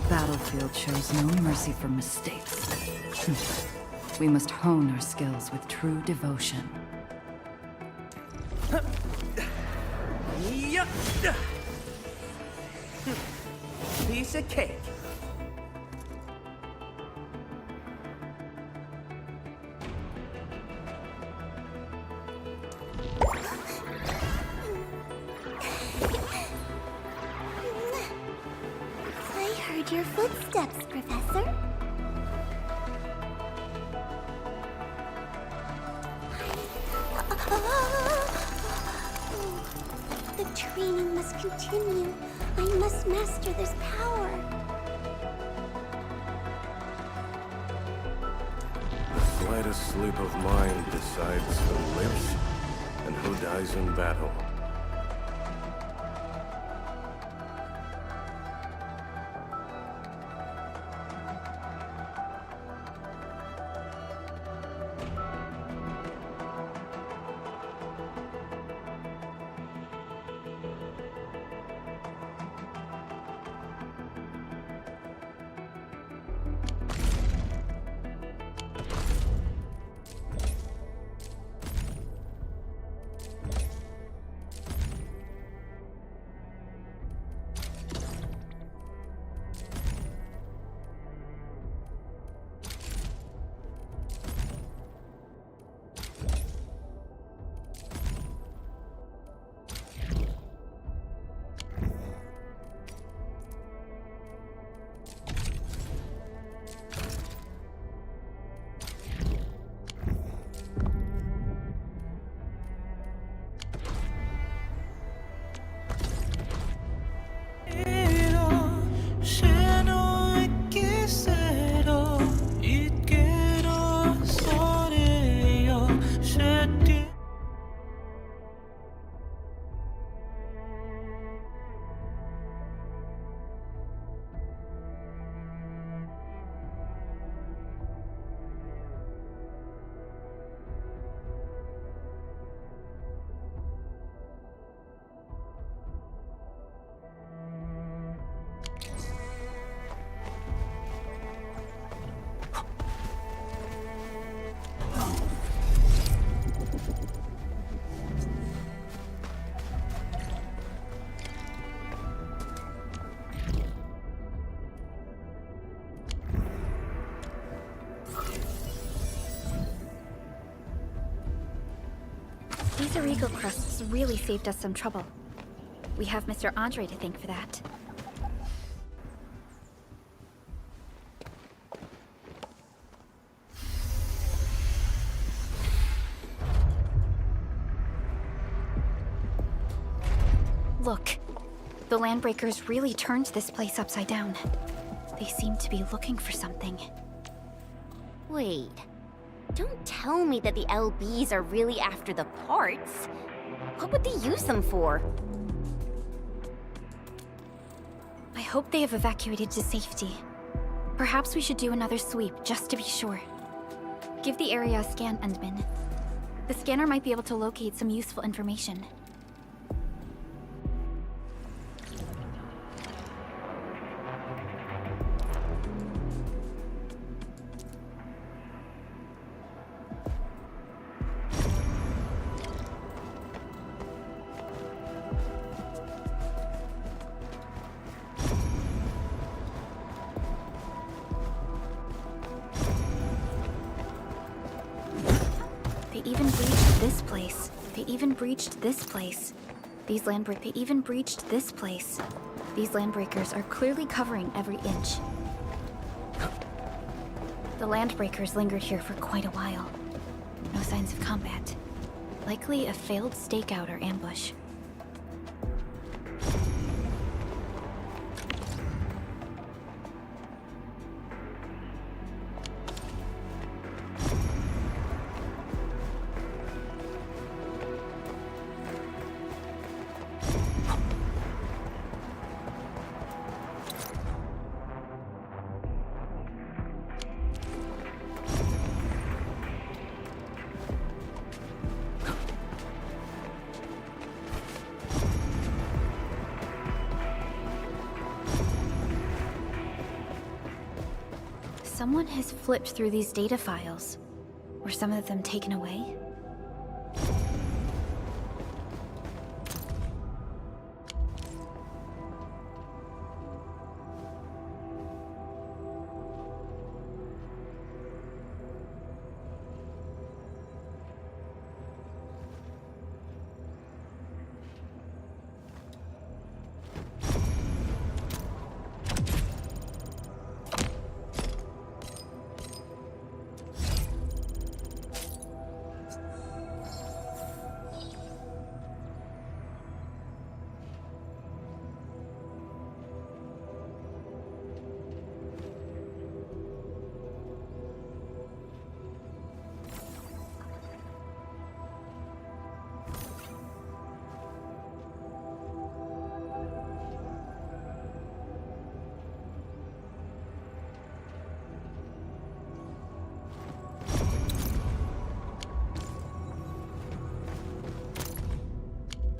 battlefield shows no mercy for mistakes. We must hone our skills with true devotion. Yup. Piece of cake. I heard your footsteps, Professor. The training must continue. I must master this power. The slightest slip of mine decides who lives and who dies in battle. These Origo crusts really saved us some trouble. We have Mr. Andre to thank for that. Look, the Landbreakers really turned this place upside down. They seem to be looking for something. Wait. Don't tell me that the LBs are really after the parts. What would they use them for? I hope they have evacuated to safety. Perhaps we should do another sweep, just to be sure. Give the area a scan, Endman. The scanner might be able to locate some useful information. They even breached this place. They even breached this place. These Landbreakers are clearly covering every inch. The Landbreakers lingered here for quite a while. No signs of combat. Likely a failed stakeout or ambush. Someone has flipped through these data files. Were some of them taken away?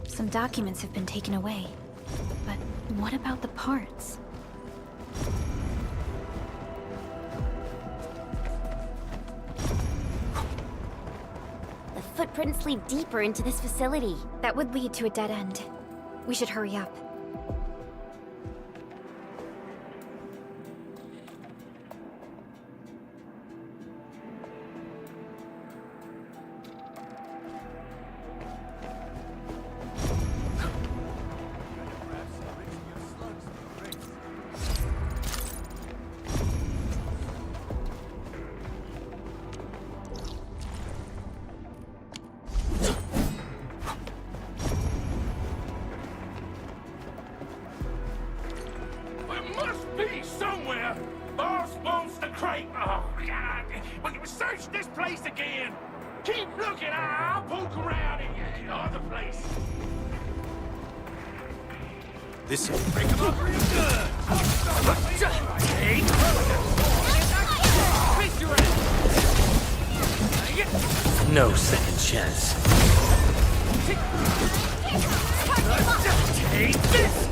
Some documents have been taken away. But what about the parts? The footprints lead deeper into this facility. That would lead to a dead end. We should hurry up. Somewhere! Boss wants the crate! Oh, God! But search this place again! Keep looking! I'll poke around in the other place! This will break them up real good! Take! No second chance. Take this!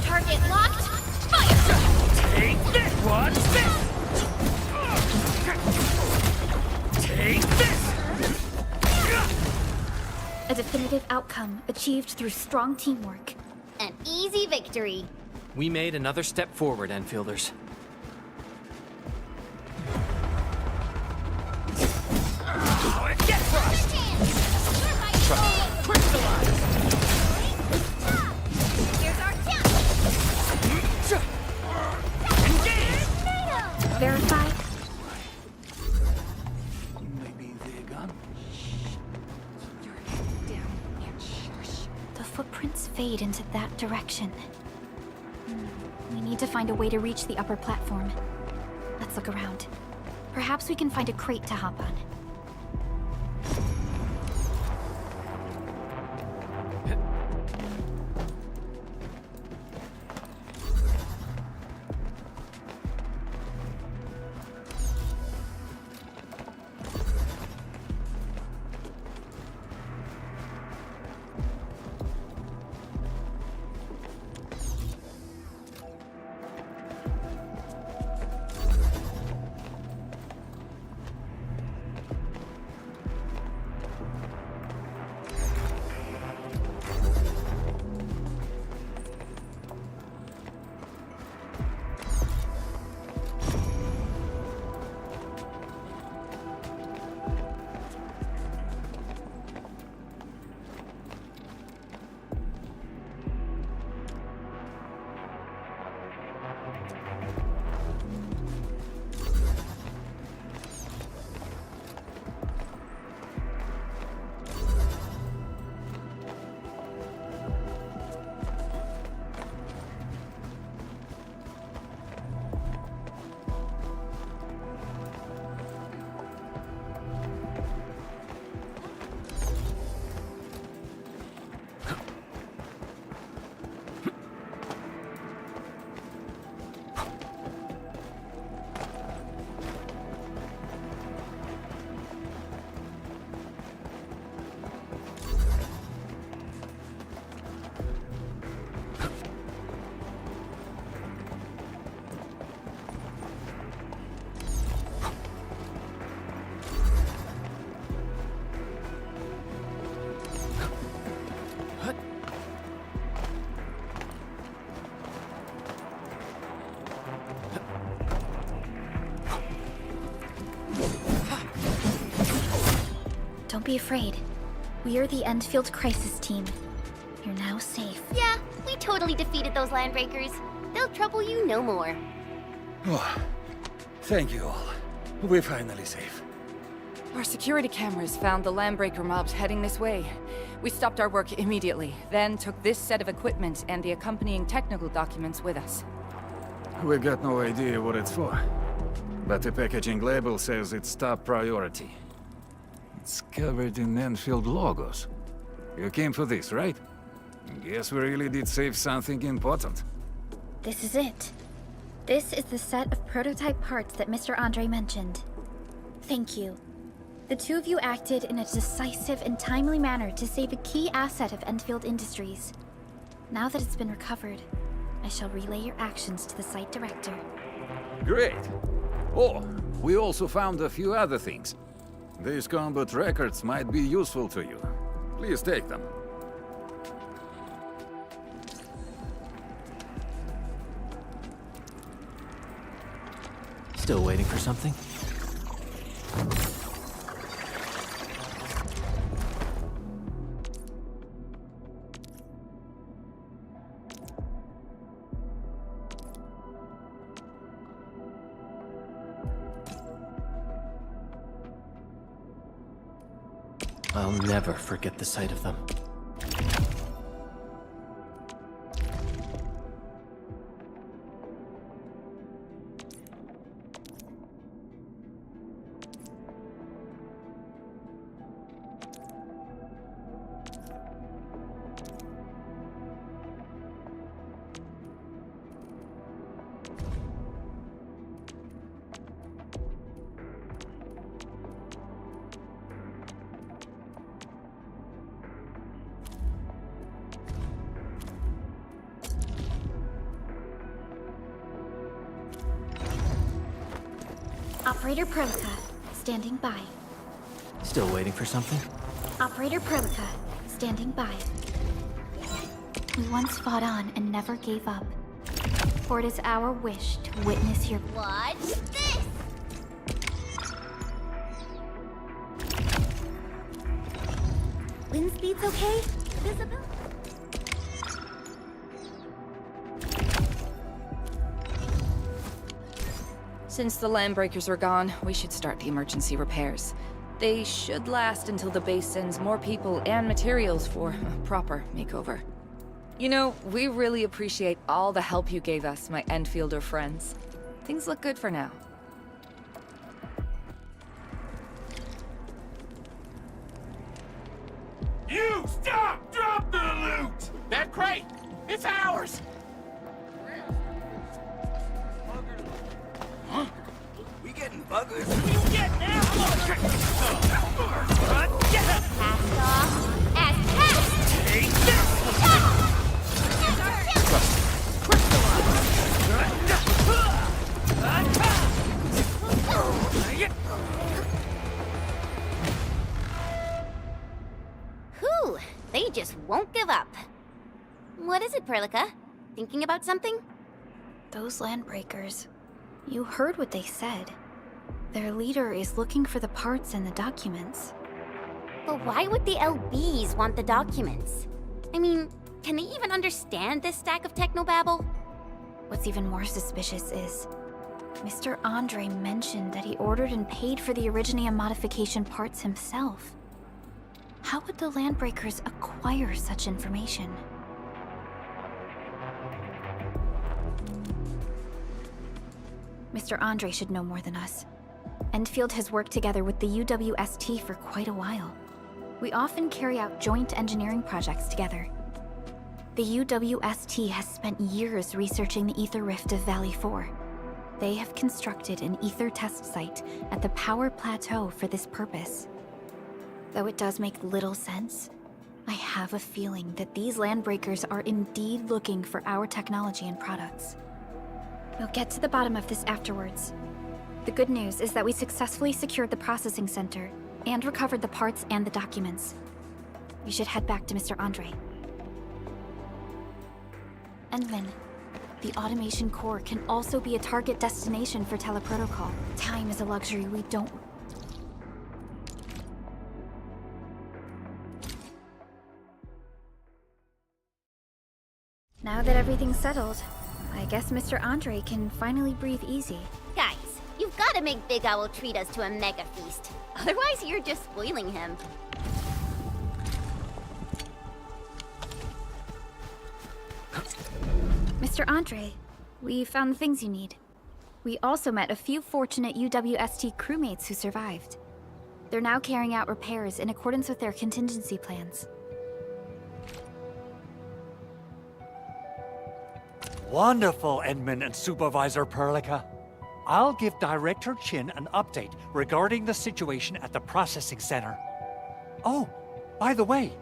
Target locked. Fire! Take this! Watch this! Take this! A definitive outcome achieved through strong teamwork. An easy victory. We made another step forward, Enfielders. Get crushed! Crystallize! Here's our chance. Engage! Verified. Maybe they're gone. The footprints fade into that direction. We need to find a way to reach the upper platform. Let's look around. Perhaps we can find a crate to hop on. be afraid. We are the Enfield Crisis Team. You're now safe. Yeah, we totally defeated those landbreakers. They'll trouble you no more. Oh, thank you all. We're finally safe. Our security cameras found the landbreaker mobs heading this way. We stopped our work immediately, then took this set of equipment and the accompanying technical documents with us. We got no idea what it's for. But the packaging label says it's top priority. It's covered in Enfield logos. You came for this, right? Guess we really did save something important. This is it. This is the set of prototype parts that Mr. Andre mentioned. Thank you. The two of you acted in a decisive and timely manner to save a key asset of Enfield Industries. Now that it's been recovered, I shall relay your actions to the site director. Great! Oh, we also found a few other things. These combat records might be useful to you. Please take them. Still waiting for something? I'll never forget the sight of them. Operator Prolica, standing by. Still waiting for something? Operator Prolica, standing by. We once fought on and never gave up. For it is our wish to witness your... Watch this! Wind speed's okay? Visibility? Since the landbreakers are gone, we should start the emergency repairs. They should last until the base sends more people and materials for a proper makeover. You know, we really appreciate all the help you gave us, my Enfielder friends. Things look good for now. You stop! Drop the loot! That crate! It's ours! Huh? We getting buggers? What you getting now? Cast off as cast! Take this! Whew, they just won't give up. What is it, Prolica? Thinking about something? Those landbreakers. You heard what they said. Their leader is looking for the parts and the documents. But why would the LBs want the documents? I mean, can they even understand this stack of technobabble? What's even more suspicious is... Mr. Andre mentioned that he ordered and paid for the Originium modification parts himself. How would the landbreakers acquire such information? Mr. Andre should know more than us. Enfield has worked together with the UWST for quite a while. We often carry out joint engineering projects together. The UWST has spent years researching the ether rift of Valley 4. They have constructed an ether test site at the Power Plateau for this purpose. Though it does make little sense, I have a feeling that these landbreakers are indeed looking for our technology and products. We'll get to the bottom of this afterwards. The good news is that we successfully secured the processing center and recovered the parts and the documents. We should head back to Mr. Andre. Endman, the automation core can also be a target destination for teleprotocol. Time is a luxury we don't... Now that everything's settled, I guess Mr. Andre can finally breathe easy. Guys, you've got to make Big Owl treat us to a mega feast. Otherwise, you're just spoiling him. Mr. Andre, we found the things you need. We also met a few fortunate UWST crewmates who survived. They're now carrying out repairs in accordance with their contingency plans. Wonderful, Edmund and Supervisor Perlica. I'll give Director Chin an update regarding the situation at the processing center. Oh, by the way,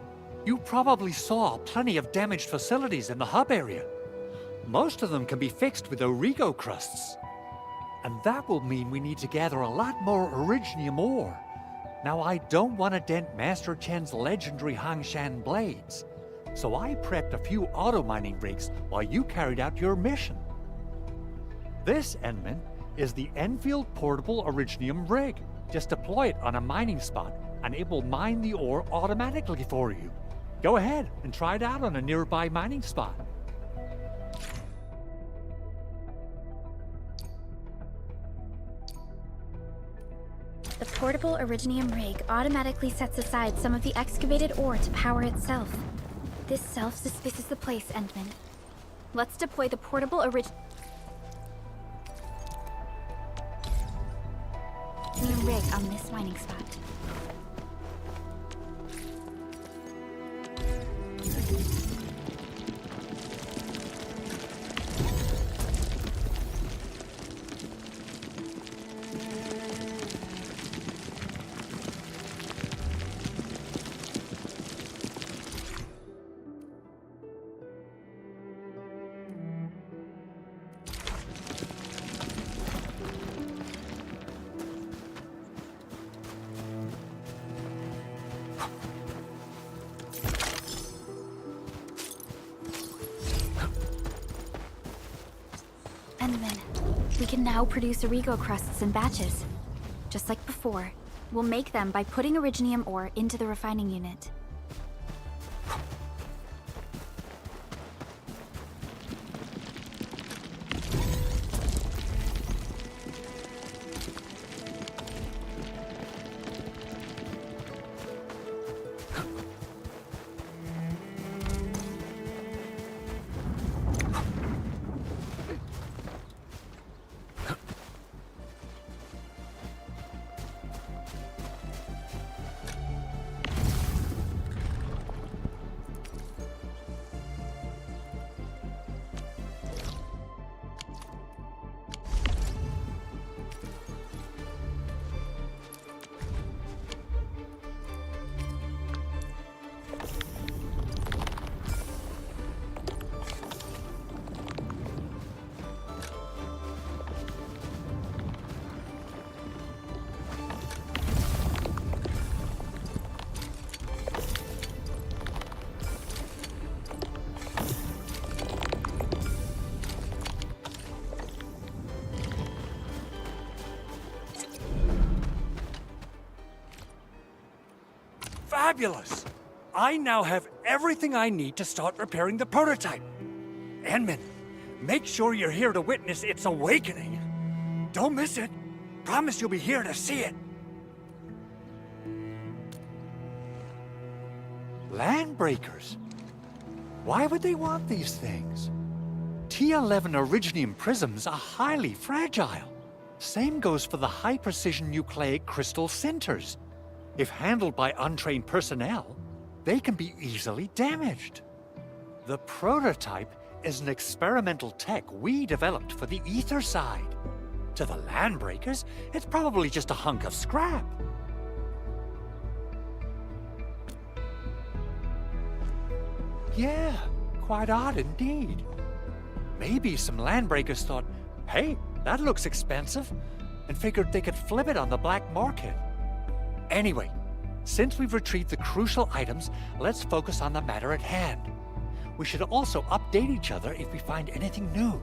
you probably saw plenty of damaged facilities in the hub area. Most of them can be fixed with Origo crusts. And that will mean we need to gather a lot more Originium ore. Now, I don't want to dent Master Chen's legendary Hangshan blades, so I prepped a few auto-mining rigs while you carried out your mission. This, Enman, is the Enfield Portable Originium rig. Just deploy it on a mining spot, and it will mine the ore automatically for you. Go ahead and try it out on a nearby mining spot. The portable Originium rig automatically sets aside some of the excavated ore to power itself. This self-suspicious the place, Endman. Let's deploy the portable Originium rig on this mining spot. We can now produce Origo crusts in batches. Just like before, we'll make them by putting Originium ore into the refining unit. Fabulous! I now have everything I need to start repairing the prototype. Enman, make sure you're here to witness its awakening. Don't miss it. Promise you'll be here to see it. Landbreakers? Why would they want these things? T11 Originium prisms are highly fragile. Same goes for the high-precision nucleic crystal sinters. If handled by untrained personnel, they can be easily damaged. The prototype is an experimental tech we developed for the ether side. To the Landbreakers, it's probably just a hunk of scrap. Yeah, quite odd indeed. Maybe some Landbreakers thought, hey, that looks expensive, and figured they could flip it on the black market. Anyway, since we've retrieved the crucial items, let's focus on the matter at hand. We should also update each other if we find anything new.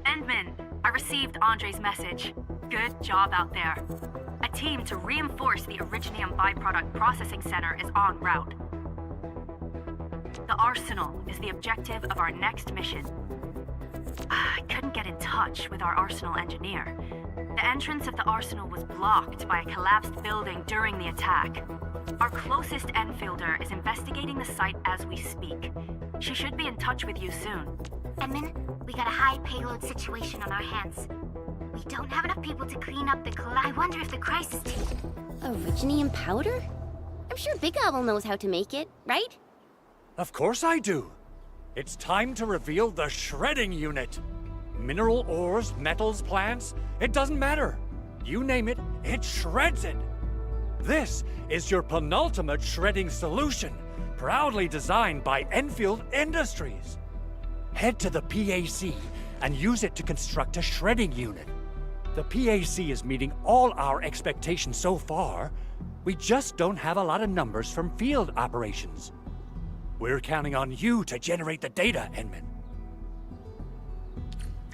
Endman, I received Andre's message. Good job out there. A team to reinforce the Originium byproduct processing center is en route. The Arsenal is the objective of our next mission. I couldn't get in touch with our Arsenal engineer. The entrance of the Arsenal was blocked by a collapsed building during the attack. Our closest Enfielder is investigating the site as we speak. She should be in touch with you soon. Edmund, we got a high payload situation on our hands. We don't have enough people to clean up the I wonder if the crisis team... Originium powder? I'm sure Big Owl knows how to make it, right? Of course I do. It's time to reveal the shredding unit. Mineral ores, metals, plants, it doesn't matter. You name it, it shreds it. This is your penultimate shredding solution, proudly designed by Enfield Industries. Head to the PAC and use it to construct a shredding unit. The PAC is meeting all our expectations so far. We just don't have a lot of numbers from field operations. We're counting on you to generate the data, Edmund.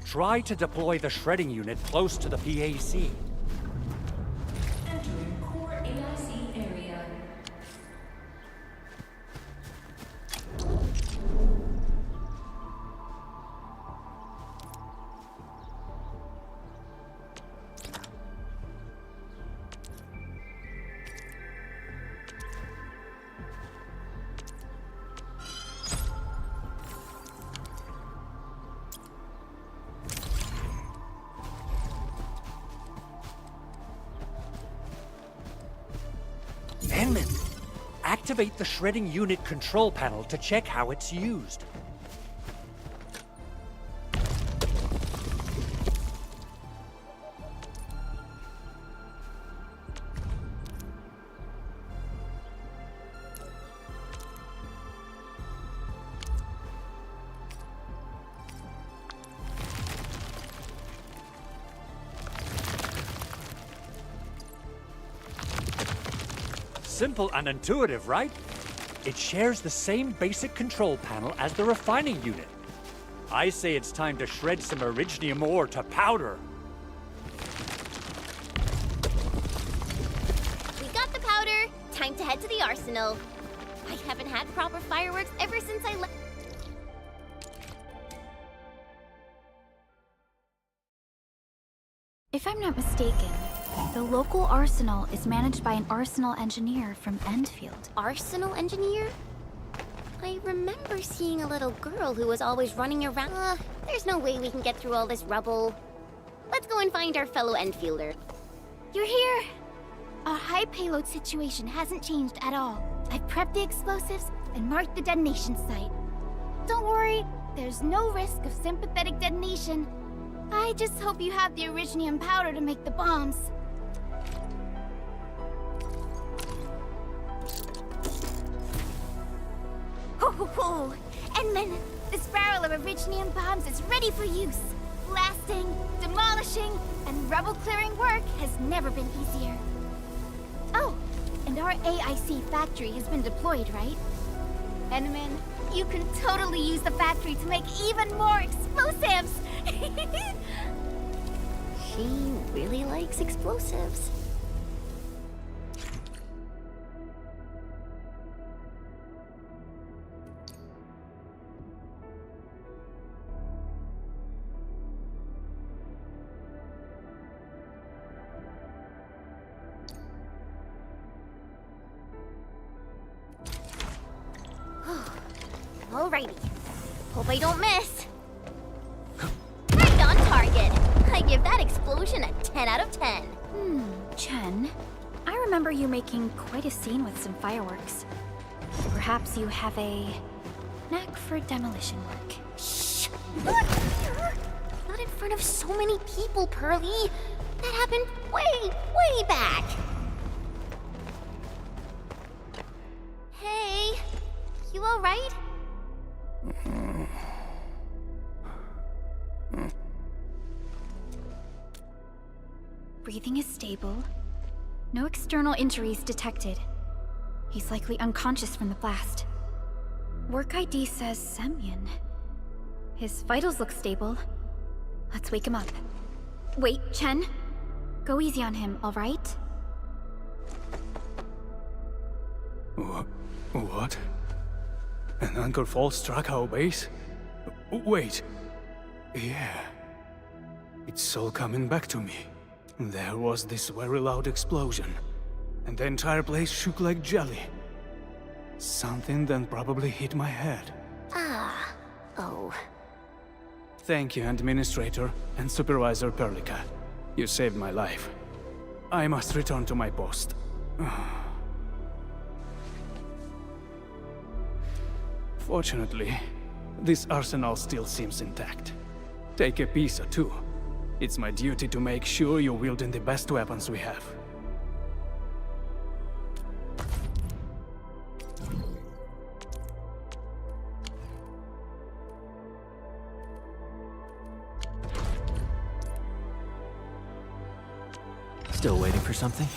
Try to deploy the shredding unit close to the PAC. Entering core AIC area. Edmund, activate the shredding unit control panel to check how it's used. Simple and intuitive, right? It shares the same basic control panel as the refining unit. I say it's time to shred some Originium ore to powder. We got the powder. Time to head to the Arsenal. I haven't had proper fireworks ever since I left. If I'm not mistaken, the local arsenal is managed by an arsenal engineer from Enfield. Arsenal engineer? I remember seeing a little girl who was always running around. There's no way we can get through all this rubble. Let's go and find our fellow Enfielder. You're here! Our high payload situation hasn't changed at all. I've prepped the explosives and marked the detonation site. Don't worry, there's no risk of sympathetic detonation. I just hope you have the Originium powder to make the bombs. Ho ho ho! Edmund, this barrel of Originium bombs is ready for use. Blasting, demolishing, and rubble-clearing work has never been easier. Oh, and our AIC factory has been deployed, right? Edmund, you can totally use the factory to make even more explosives! She really likes explosives. Alrighty. Hope I don't miss. Right on target. I give that explosion a 10 out of 10. Chen, I remember you making quite a scene with some fireworks. Perhaps you have a knack for demolition work. Shh! Not in front of so many people, Pearly. That happened way back. Hey, you alright? Breathing is stable. No external injuries detected. He's likely unconscious from the blast. Work ID says Semyon. His vitals look stable. Let's wake him up. Wait, Chen. Go easy on him, all right? What? An Anchor Fall struck our base? Wait. Yeah. It's all coming back to me. There was this very loud explosion, and the entire place shook like jelly. Something then probably hit my head. Ah. Oh. Thank you, Administrator and Supervisor Perlica. You saved my life. I must return to my post. Fortunately, this arsenal still seems intact. Take a piece or two. It's my duty to make sure you're wielding the best weapons we have. Still waiting for something?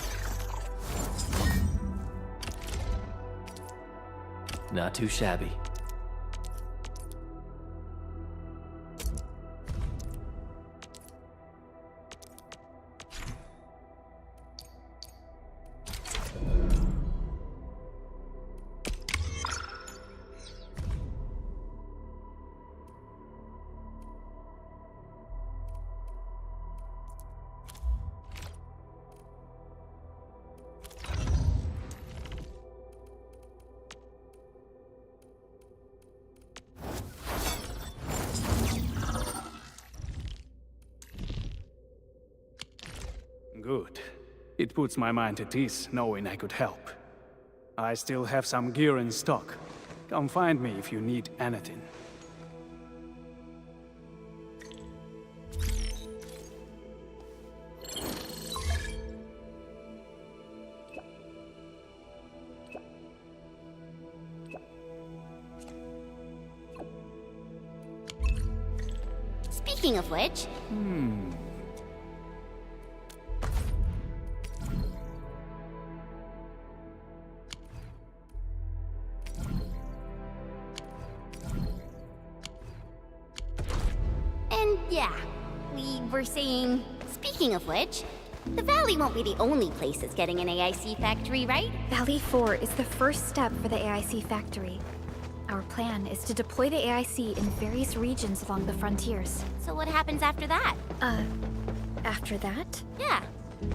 Not too shabby. Good. It puts my mind at ease knowing I could help. I still have some gear in stock. Come find me if you need anything. Speaking of which... And yeah, we were saying, speaking of which, the Valley won't be the only place that's getting an AIC factory, right? Valley 4 is the first step for the AIC factory. Our plan is to deploy the AIC in various regions along the frontiers. So what happens after that? After that? Yeah,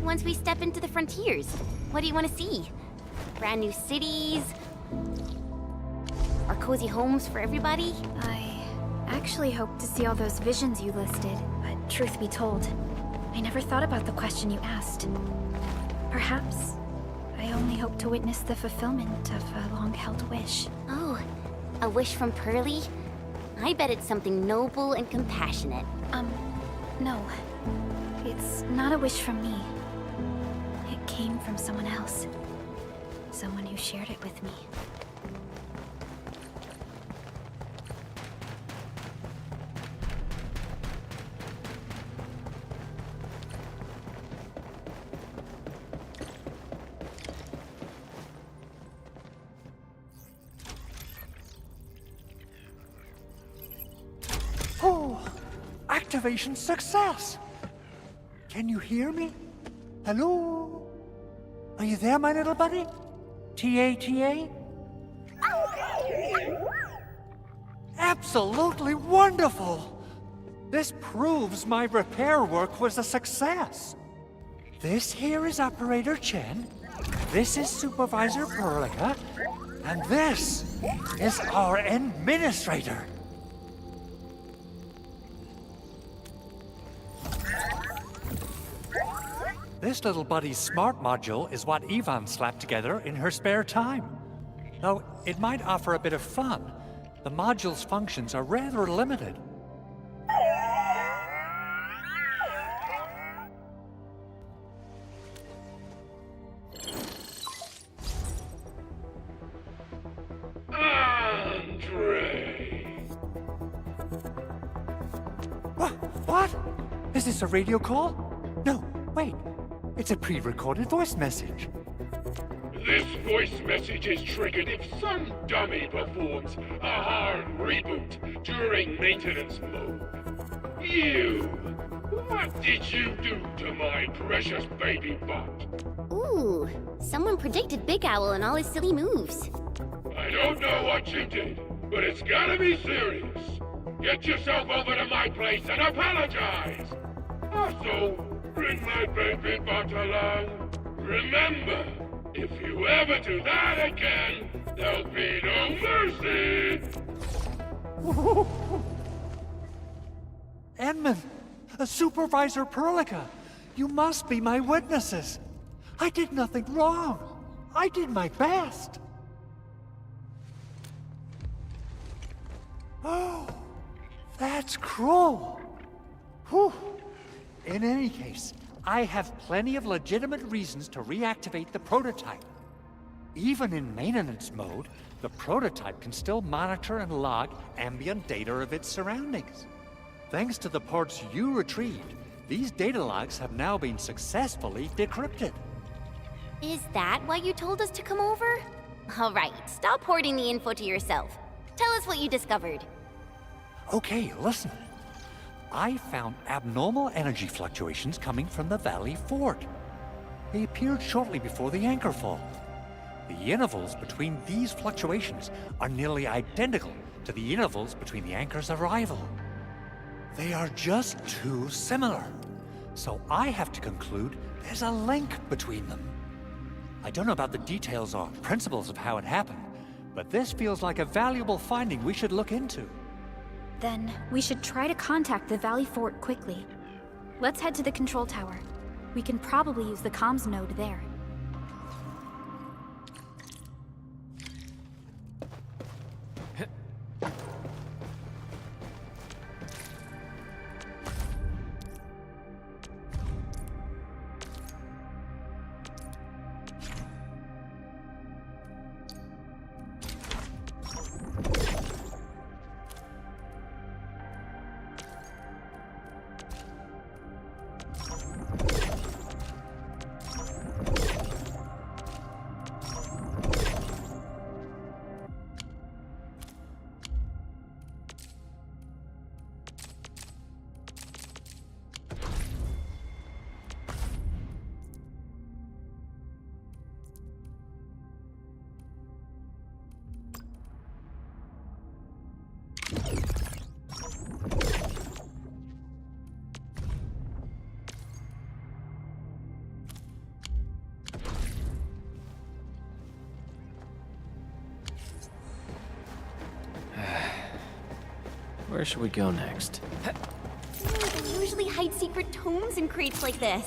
once we step into the frontiers, what do you want to see? Brand new cities? Or cozy homes for everybody? I actually hoped to see all those visions you listed, but truth be told, I never thought about the question you asked. Perhaps I only hope to witness the fulfillment of a long-held wish. Oh, a wish from Pearly? I bet it's something noble and compassionate. No. It's not a wish from me. It came from someone else. Someone who shared it with me. Oh, activation success! Can you hear me? Hello? Are you there, my little buddy? T-A-T-A? Absolutely wonderful! This proves my repair work was a success. This here is Operator Chen, this is Supervisor Perlica, and this is our Administrator. This little buddy's smart module is what Ivan slapped together in her spare time. Though it might offer a bit of fun, the module's functions are rather limited. What? Is this a radio call? No, wait. It's a pre-recorded voice message. This voice message is triggered if some dummy performs a hard reboot during maintenance mode. You! What did you do to my precious baby bot? Ooh, Ooh, someone predicted Big Owl and all his silly moves. I don't know what you did, but it's gotta be serious. Get yourself over to my place and apologize. Also, bring my baby bot along. Remember, if you ever do that again, there'll be no mercy. Edmund, Supervisor Perlica, you must be my witnesses. I did nothing wrong. I did my best. Oh, that's cruel. Whew. In any case, I have plenty of legitimate reasons to reactivate the prototype. Even in maintenance mode, the prototype can still monitor and log ambient data of its surroundings. Thanks to the parts you retrieved, these data logs have now been successfully decrypted. Is that why you told us to come over? All right, stop hoarding the info to yourself. Tell us what you discovered. Okay, listen. I found abnormal energy fluctuations coming from the Valley Fort. They appeared shortly before the anchor fall. The intervals between these fluctuations are nearly identical to the intervals between the anchor's arrival. They are just too similar. So I have to conclude there's a link between them. I don't know about the details or principles of how it happened, but this feels like a valuable finding we should look into. Then, we should try to contact the Valley Fort quickly. Let's head to the control tower. We can probably use the comms node there. Where should we go next? They usually hide secret tomes in crates like this.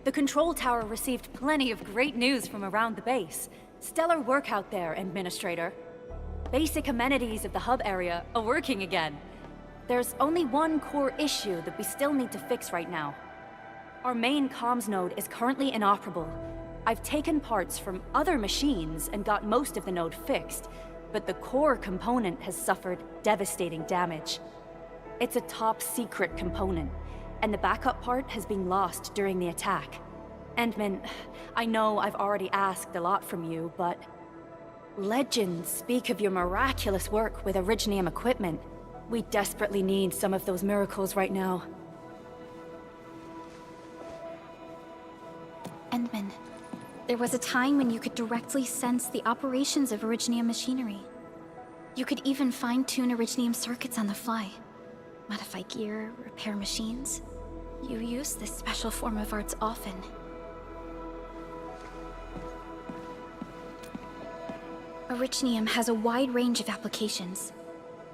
The control tower received plenty of great news from around the base. Stellar work out there, Administrator. Basic amenities of the hub area are working again. There's only one core issue that we still need to fix right now. Our main comms node is currently inoperable. I've taken parts from other machines and got most of the node fixed, but the core component has suffered devastating damage. It's a top-secret component, and the backup part has been lost during the attack. Endman, I know I've already asked a lot from you, but legends speak of your miraculous work with Originium equipment. We desperately need some of those miracles right now. Endman, there was a time when you could directly sense the operations of Originium machinery. You could even fine-tune Originium circuits on the fly. Modify gear, repair machines. You use this special form of arts often. Originium has a wide range of applications.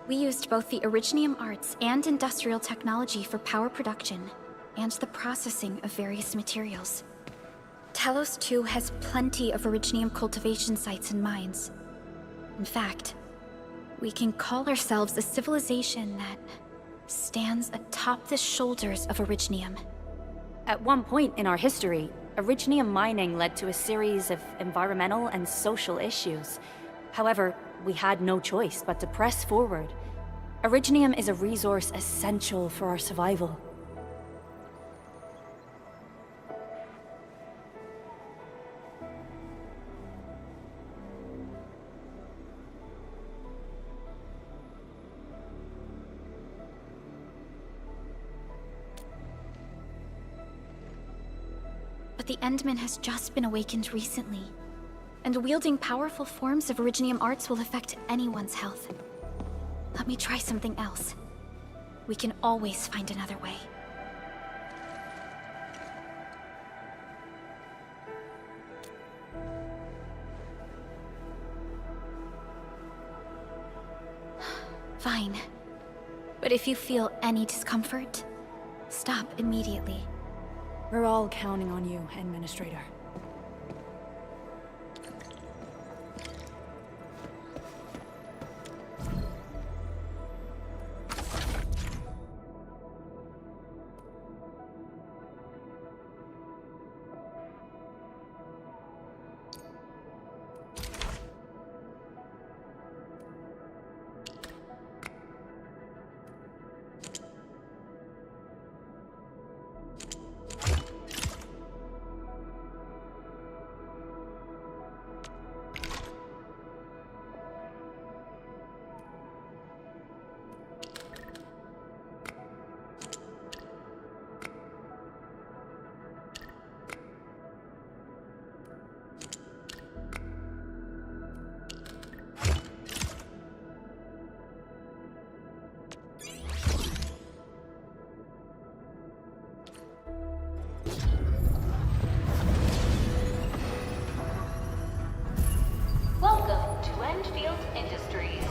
We used both the Originium arts and industrial technology for power production, and the processing of various materials. Talos 2 has plenty of Originium cultivation sites and mines. In fact, we can call ourselves a civilization that stands atop the shoulders of Originium. At one point in our history, Originium mining led to a series of environmental and social issues. However, we had no choice but to press forward. Originium is a resource essential for our survival. But the Endman has just been awakened recently, and wielding powerful forms of Originium arts will affect anyone's health. Let me try something else. We can always find another way. Fine. But if you feel any discomfort, stop immediately. We're all counting on you, Administrator. Welcome to Enfield Industries.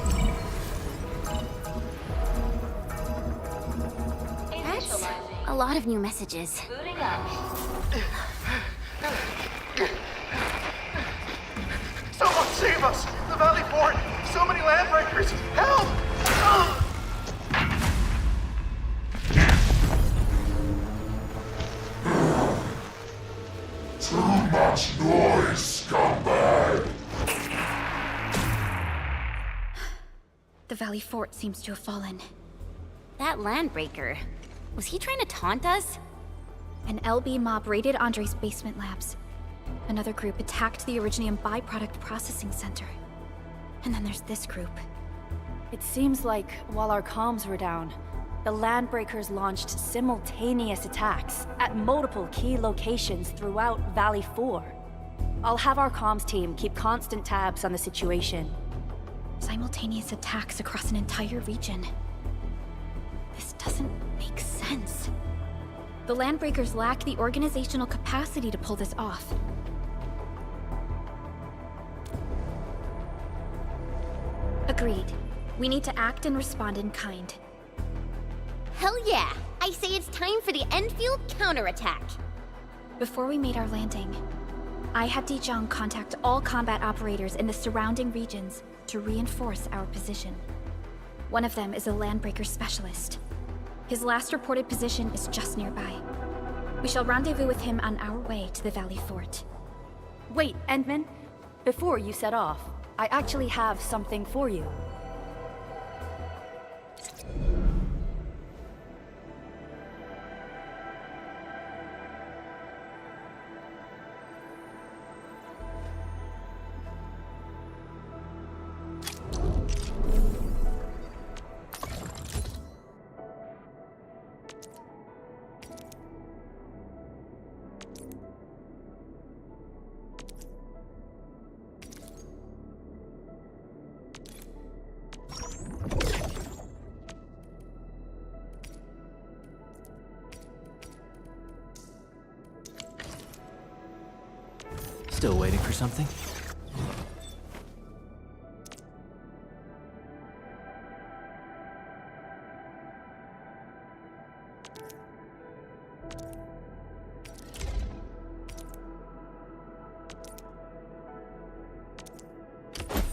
That's a lot of new messages. Booting up. Someone save us! The Valley Fort! So many landbreakers! Help! Too much noise, scumbag! The Valley Fort seems to have fallen. That landbreaker, was he trying to taunt us? An LB mob raided Andre's basement labs. Another group attacked the Originium byproduct processing center. And then there's this group. It seems like, while our comms were down, the Landbreakers launched simultaneous attacks at multiple key locations throughout Valley 4. I'll have our comms team keep constant tabs on the situation. Simultaneous attacks across an entire region. This doesn't make sense. The Landbreakers lack the organizational capacity to pull this off. Agreed. We need to act and respond in kind. Hell yeah! I say it's time for the Enfield counterattack! Before we made our landing, I had Dijong contact all combat operators in the surrounding regions to reinforce our position. One of them is a Landbreaker specialist. His last reported position is just nearby. We shall rendezvous with him on our way to the Valley Fort. Wait, Endman. Before you set off, I actually have something for you. Still waiting for something?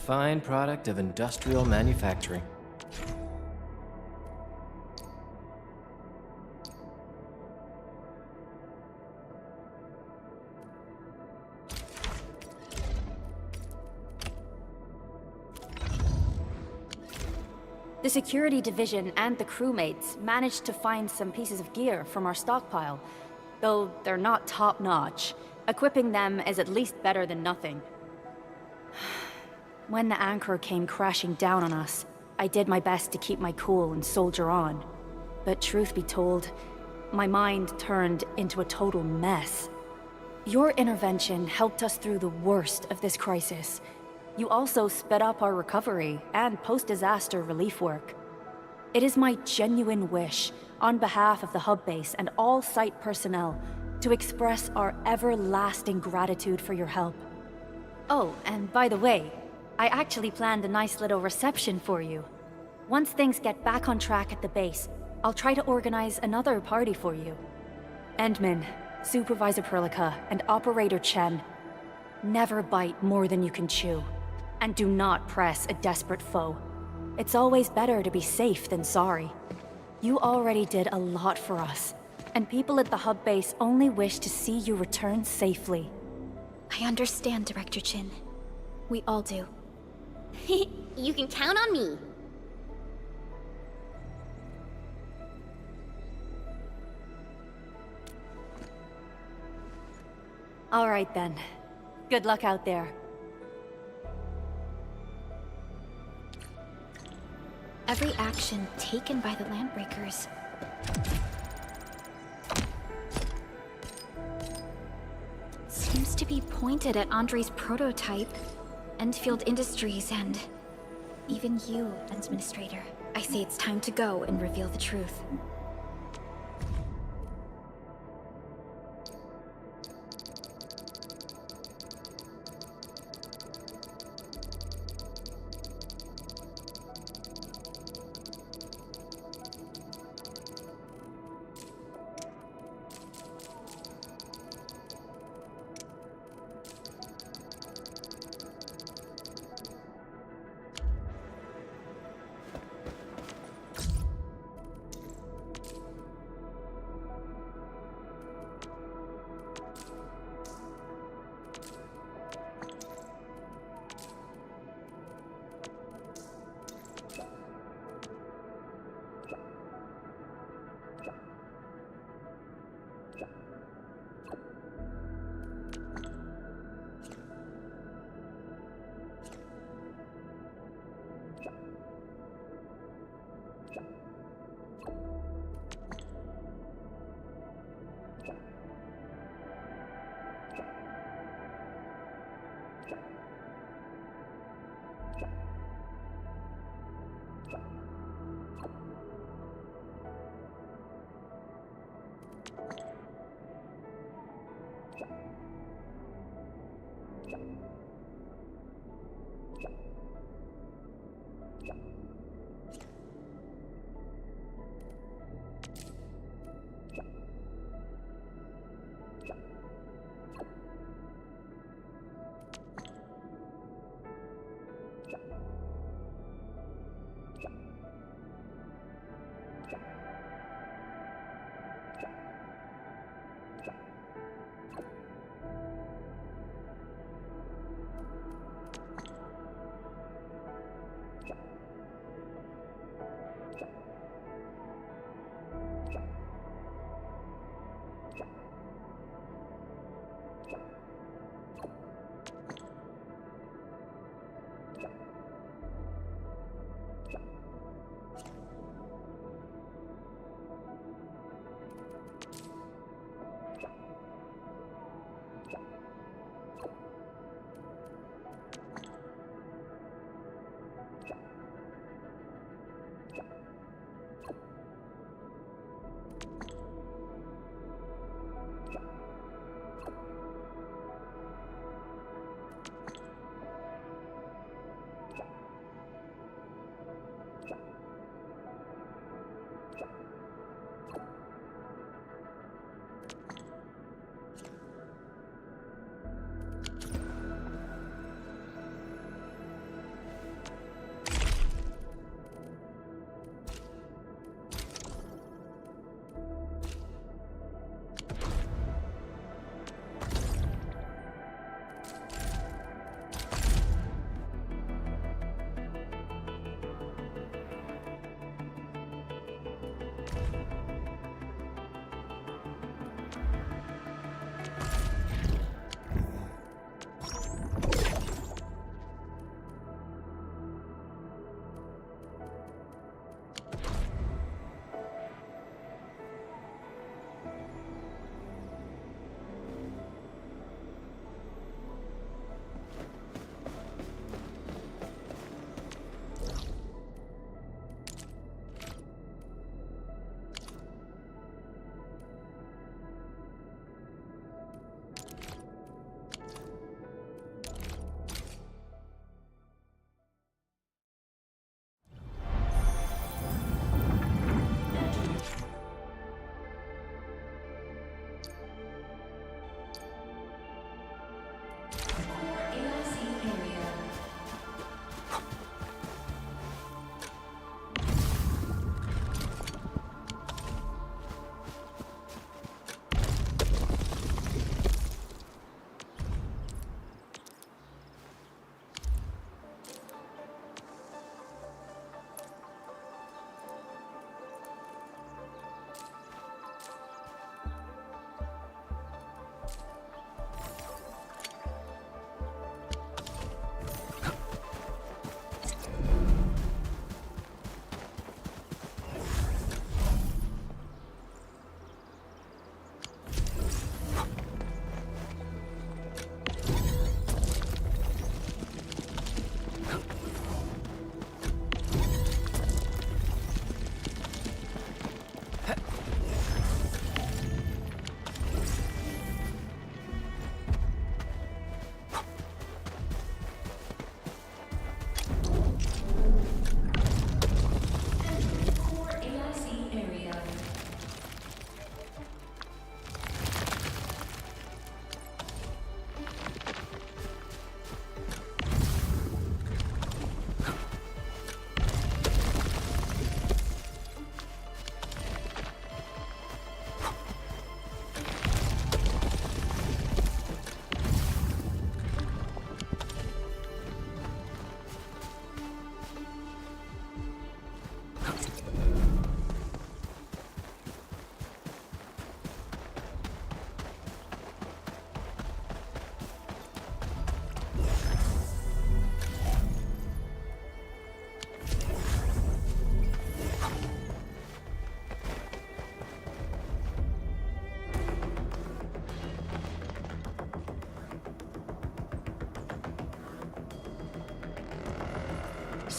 fine product of industrial manufacturing. The security division and the crewmates managed to find some pieces of gear from our stockpile, though they're not top-notch. Equipping them is at least better than nothing. When the anchor came crashing down on us, I did my best to keep my cool and soldier on. But truth be told, my mind turned into a total mess. Your intervention helped us through the worst of this crisis. You also sped up our recovery and post-disaster relief work. It is my genuine wish, on behalf of the hub base and all site personnel, to express our everlasting gratitude for your help. Oh, and by the way, I actually planned a nice little reception for you. Once things get back on track at the base, I'll try to organize another party for you. Endman, Supervisor Perlica, and Operator Chen, never bite more than you can chew. And do not press a desperate foe. It's always better to be safe than sorry. You already did a lot for us, and people at the hub base only wish to see you return safely. I understand, Director Chin. We all do. You can count on me. All right then. Good luck out there. Every action taken by the Landbreakers seems to be pointed at Andre's prototype, Enfield Industries, and even you, Administrator. I say it's time to go and reveal the truth.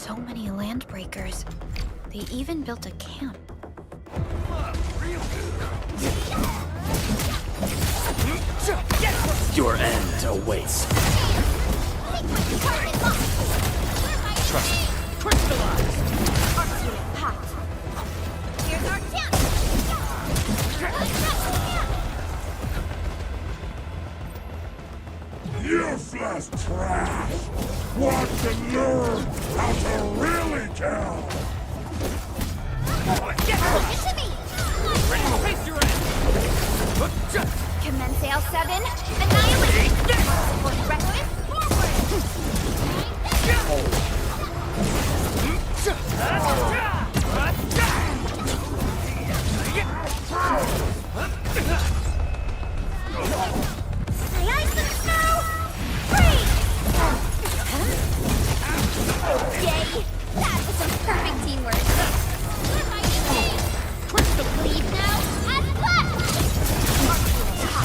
So many land breakers. They even built a camp. Your end awaits. Trust me. Crystallize! Arc unit popped. Here's our chance! Useless trash! Want to learn how to really kill! It should be! Face your end! Commence L7, annihilate! Support reckless, My eyes in the snow! Freeze! Yay! That was some perfect teamwork! Crystal leave now, as left!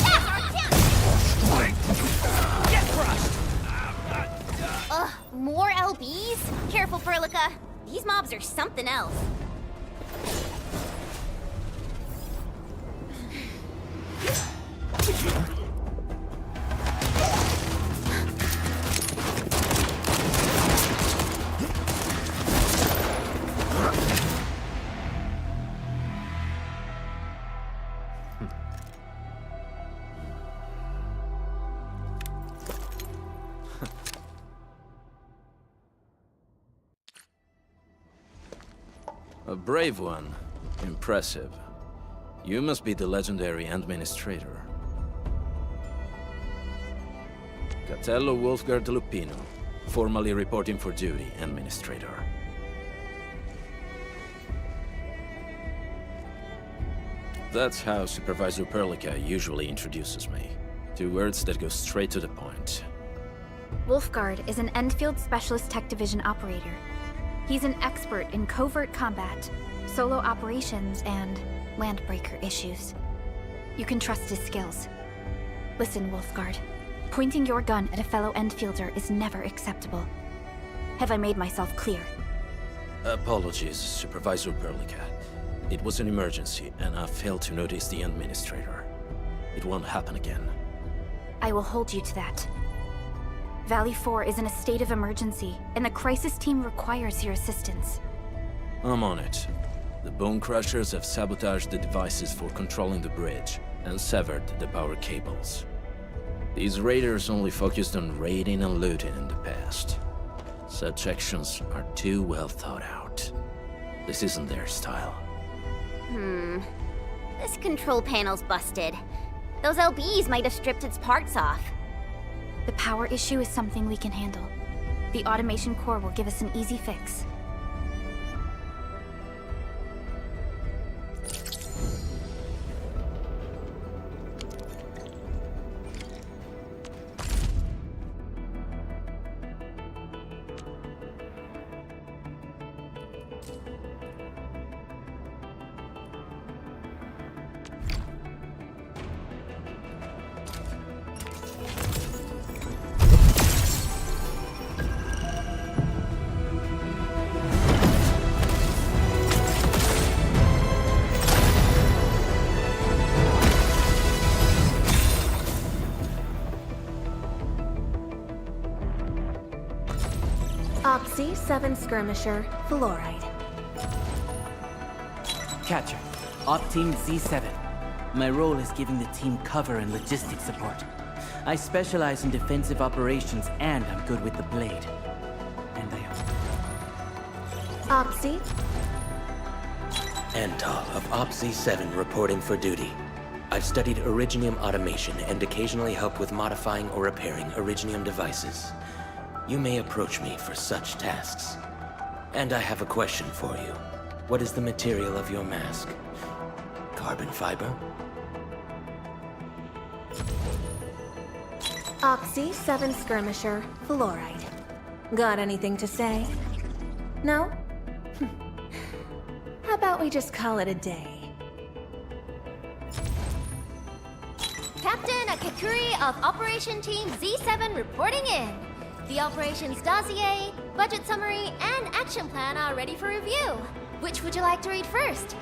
That's our chance! Get crushed! Ugh, more LBs? Careful, Furlica. These mobs are something else. A brave one. Impressive. You must be the legendary administrator. Catello Wolfgard Lupino, formally reporting for duty, administrator. That's how Supervisor Perlica usually introduces me. 2 words that go straight to the point. Wolfgard is an Enfield Specialist Tech Division operator. He's an expert in covert combat, solo operations, and landbreaker issues. You can trust his skills. Listen, Wolfgard. Pointing your gun at a fellow Enfielder is never acceptable. Have I made myself clear? Apologies, Supervisor Perlica. It was an emergency, and I failed to notice the administrator. It won't happen again. I will hold you to that. Valley 4 is in a state of emergency, and the crisis team requires your assistance. I'm on it. The Bone Crushers have sabotaged the devices for controlling the bridge, and severed the power cables. These raiders only focused on raiding and looting in the past. Such actions are too well thought out. This isn't their style. This control panel's busted. Those LBs might have stripped its parts off. The power issue is something we can handle. The automation core will give us an easy fix. Opsy 7 Skirmisher, Fluoride. Catcher, Op Team Z7. My role is giving the team cover and logistics support. I specialize in defensive operations and I'm good with the blade. And I am. Opsy. Antal of Opsy 7 reporting for duty. I've studied Originium automation and occasionally help with modifying or repairing Originium devices. You may approach me for such tasks. And I have a question for you. What is the material of your mask? Carbon fiber? Opsy 7 Skirmisher, Fluoride. Got anything to say? No? How about we just call it a day? Captain Akakuri of Operation Team Z7 reporting in. The operations dossier, budget summary, and action plan are ready for review. Which would you like to read first?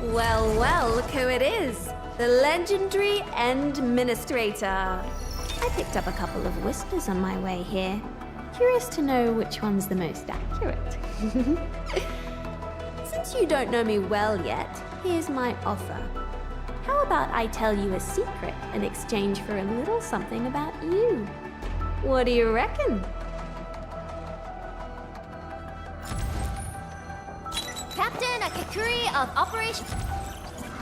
Well, well, look who it is. The legendary Administrator. I picked up a couple of whispers on my way here. Curious to know which one's the most accurate. Since you don't know me well yet, here's my offer. How about I tell you a secret in exchange for a little something about you? What do you reckon? Captain Akakuri of Operation...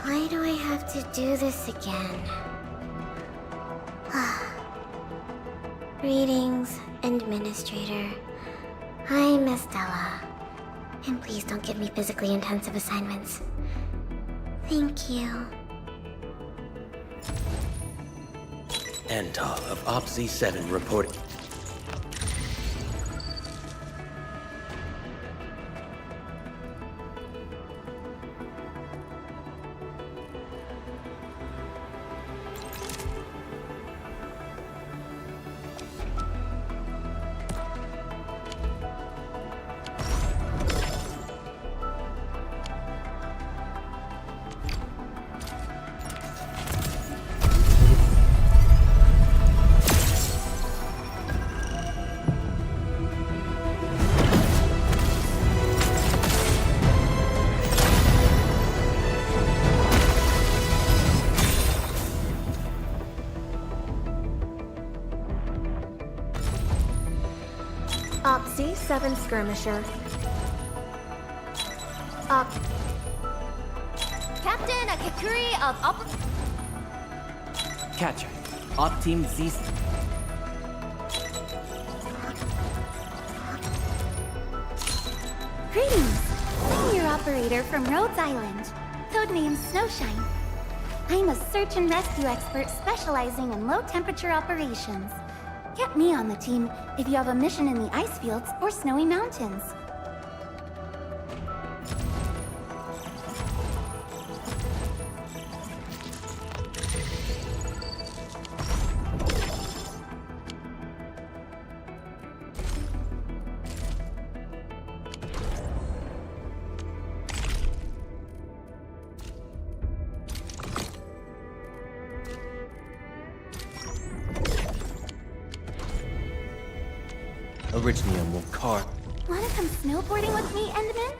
Why do I have to do this again? Greetings, Administrator. I'm Estella. And please don't give me physically intensive assignments. Thank you. Antal of Op Z7 reporting. Op Z7 Skirmisher. Captain Akakuri of Catcher. Op Team Z. Greetings! I'm your operator from Rhodes Island, codenamed Snowshine. I'm a search and rescue expert specializing in low-temperature operations. Get me on the team if you have a mission in the ice fields or snowy mountains. Originium will carve. Wanna come snowboarding with me, Enderman?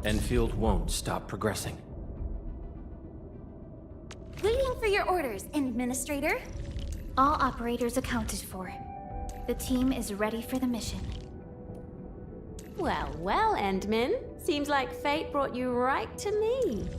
Enfield won't stop progressing. Waiting for your orders, Administrator. All operators accounted for. The team is ready for the mission. Well, well, Endman. Seems like fate brought you right to me.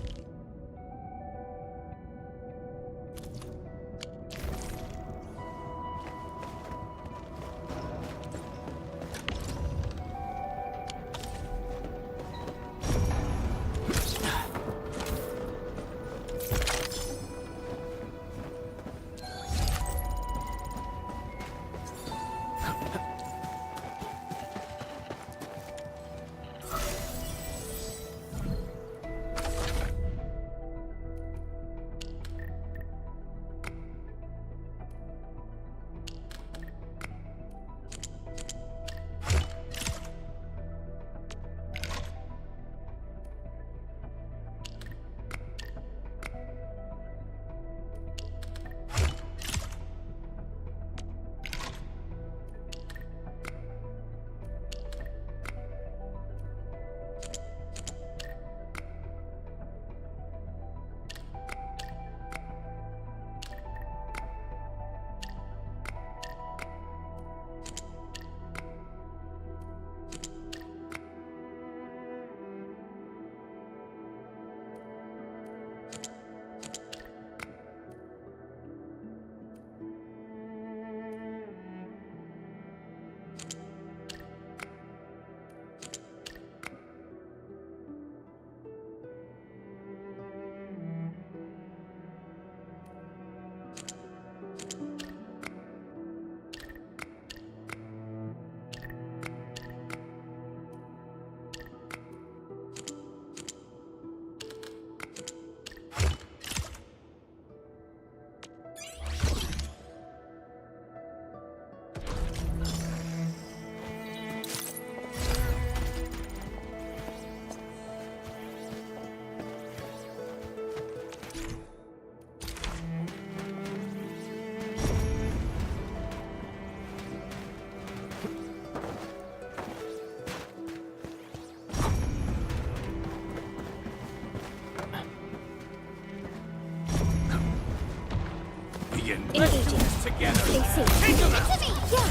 Engaging. Together. Stay safe. Take them out. Yeah.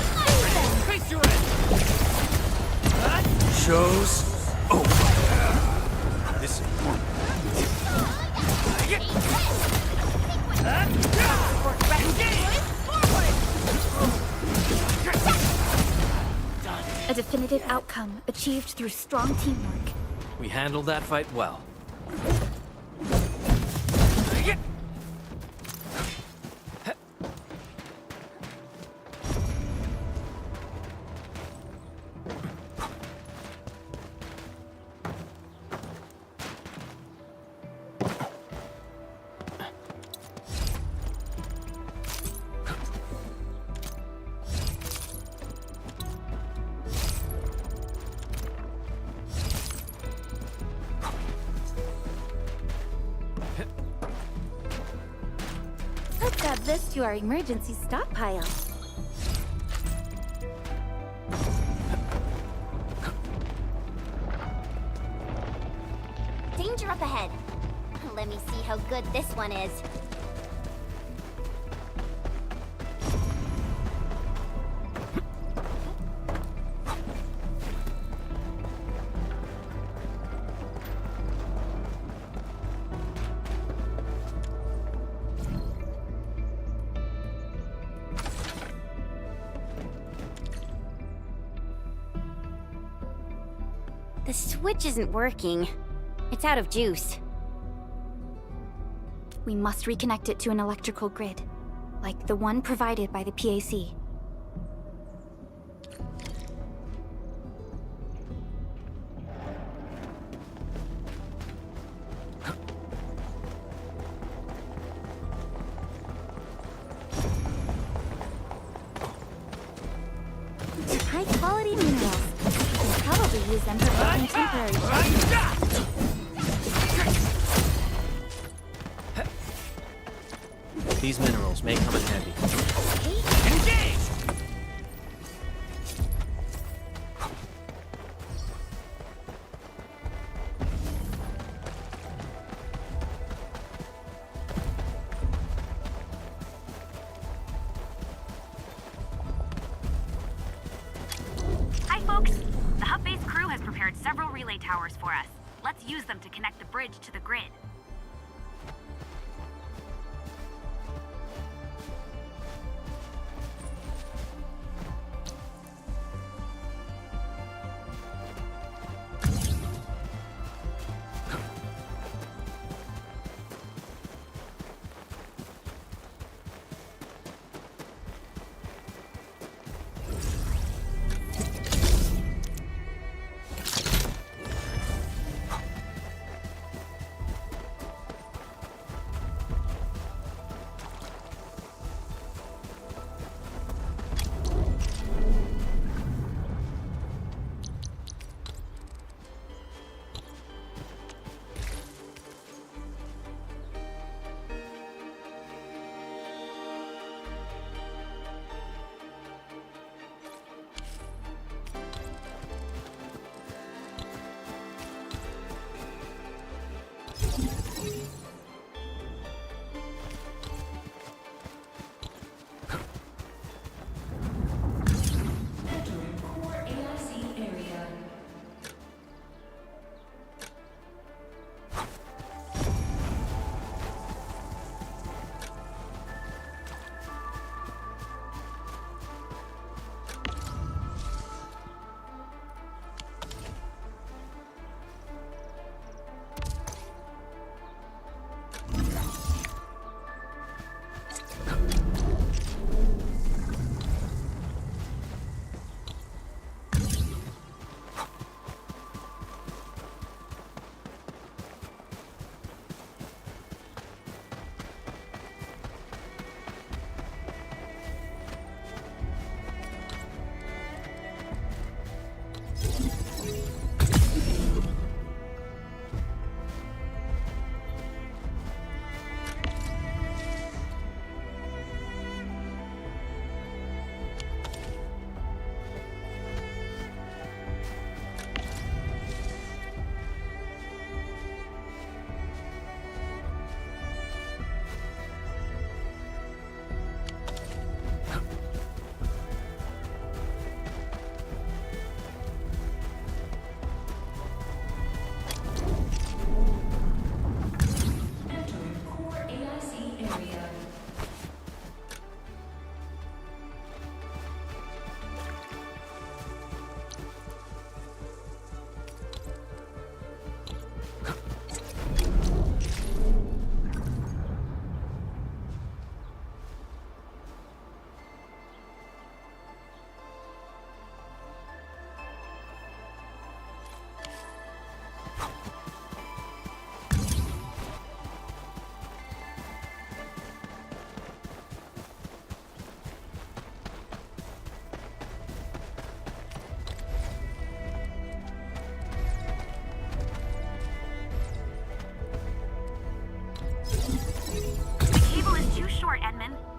Face your end. Shows over. This is A definitive outcome achieved through strong teamwork. We handled that fight well. Let's add this to our emergency stockpile. Danger up ahead. Let me see how good this one is. The switch isn't working. It's out of juice. We must reconnect it to an electrical grid, like the one provided by the PAC. High-quality minerals. We'll probably use them for making temporary shelters. These minerals may come in handy. engage. relay towers for us. Let's use them to connect the bridge to the grid.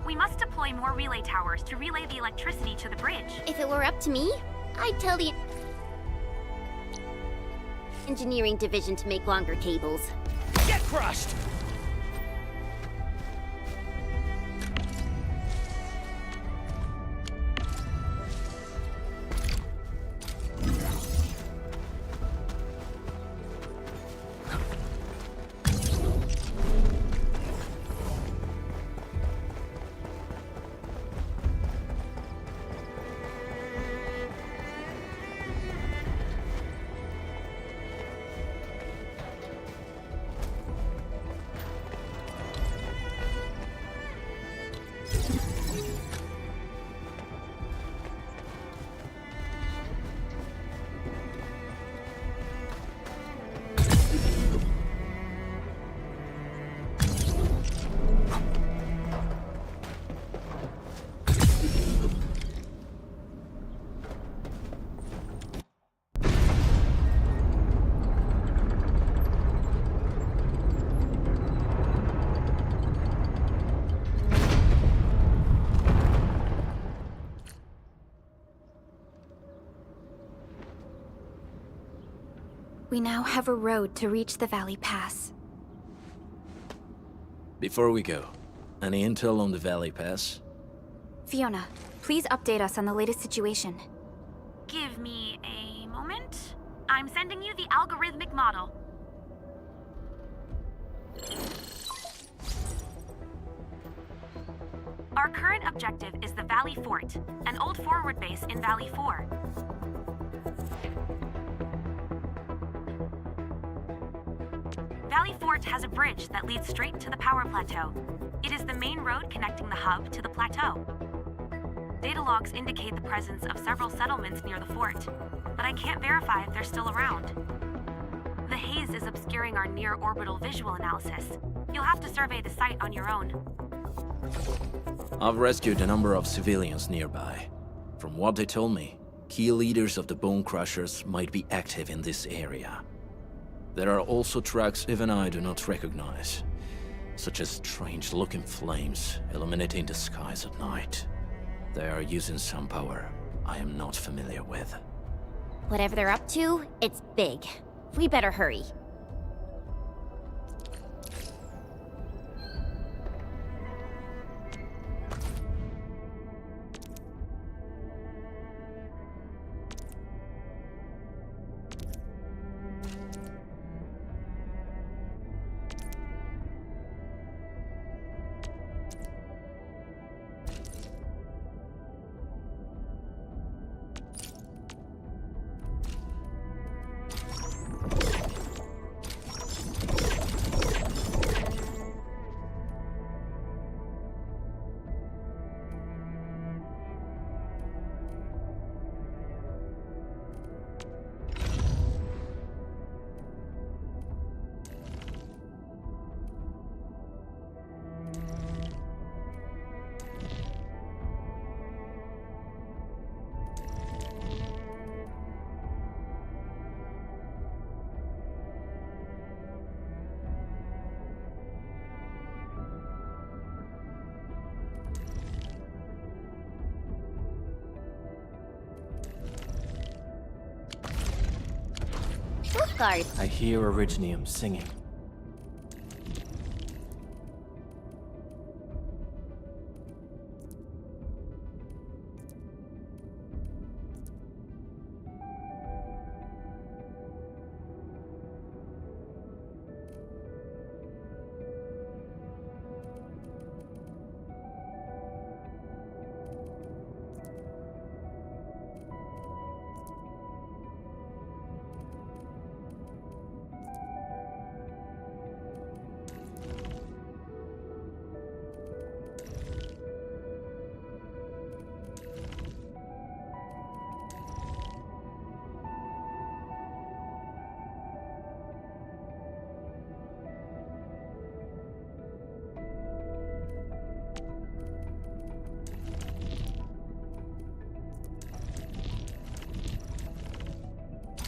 We must deploy more relay towers to relay the electricity to the bridge. If it were up to me, I'd tell the engineering division to make longer cables. Get crushed! We now have a road to reach the Valley Pass. Before we go, any intel on the Valley Pass? Fiona, please update us on the latest situation. Give me a moment. I'm sending you the algorithmic model. Our current objective is the Valley Fort, an old forward base in Valley 4. Valley Fort has a bridge that leads straight to the power plateau. It is the main road connecting the hub to the plateau. Data logs indicate the presence of several settlements near the fort, but I can't verify if they're still around. The haze is obscuring our near-orbital visual analysis. You'll have to survey the site on your own. I've rescued a number of civilians nearby. From what they told me, key leaders of the Bone Crushers might be active in this area. There are also tracks even I do not recognize, such as strange-looking flames illuminating the skies at night. They are using some power I am not familiar with. Whatever they're up to, it's big. We better hurry. Guard. I hear Originium singing.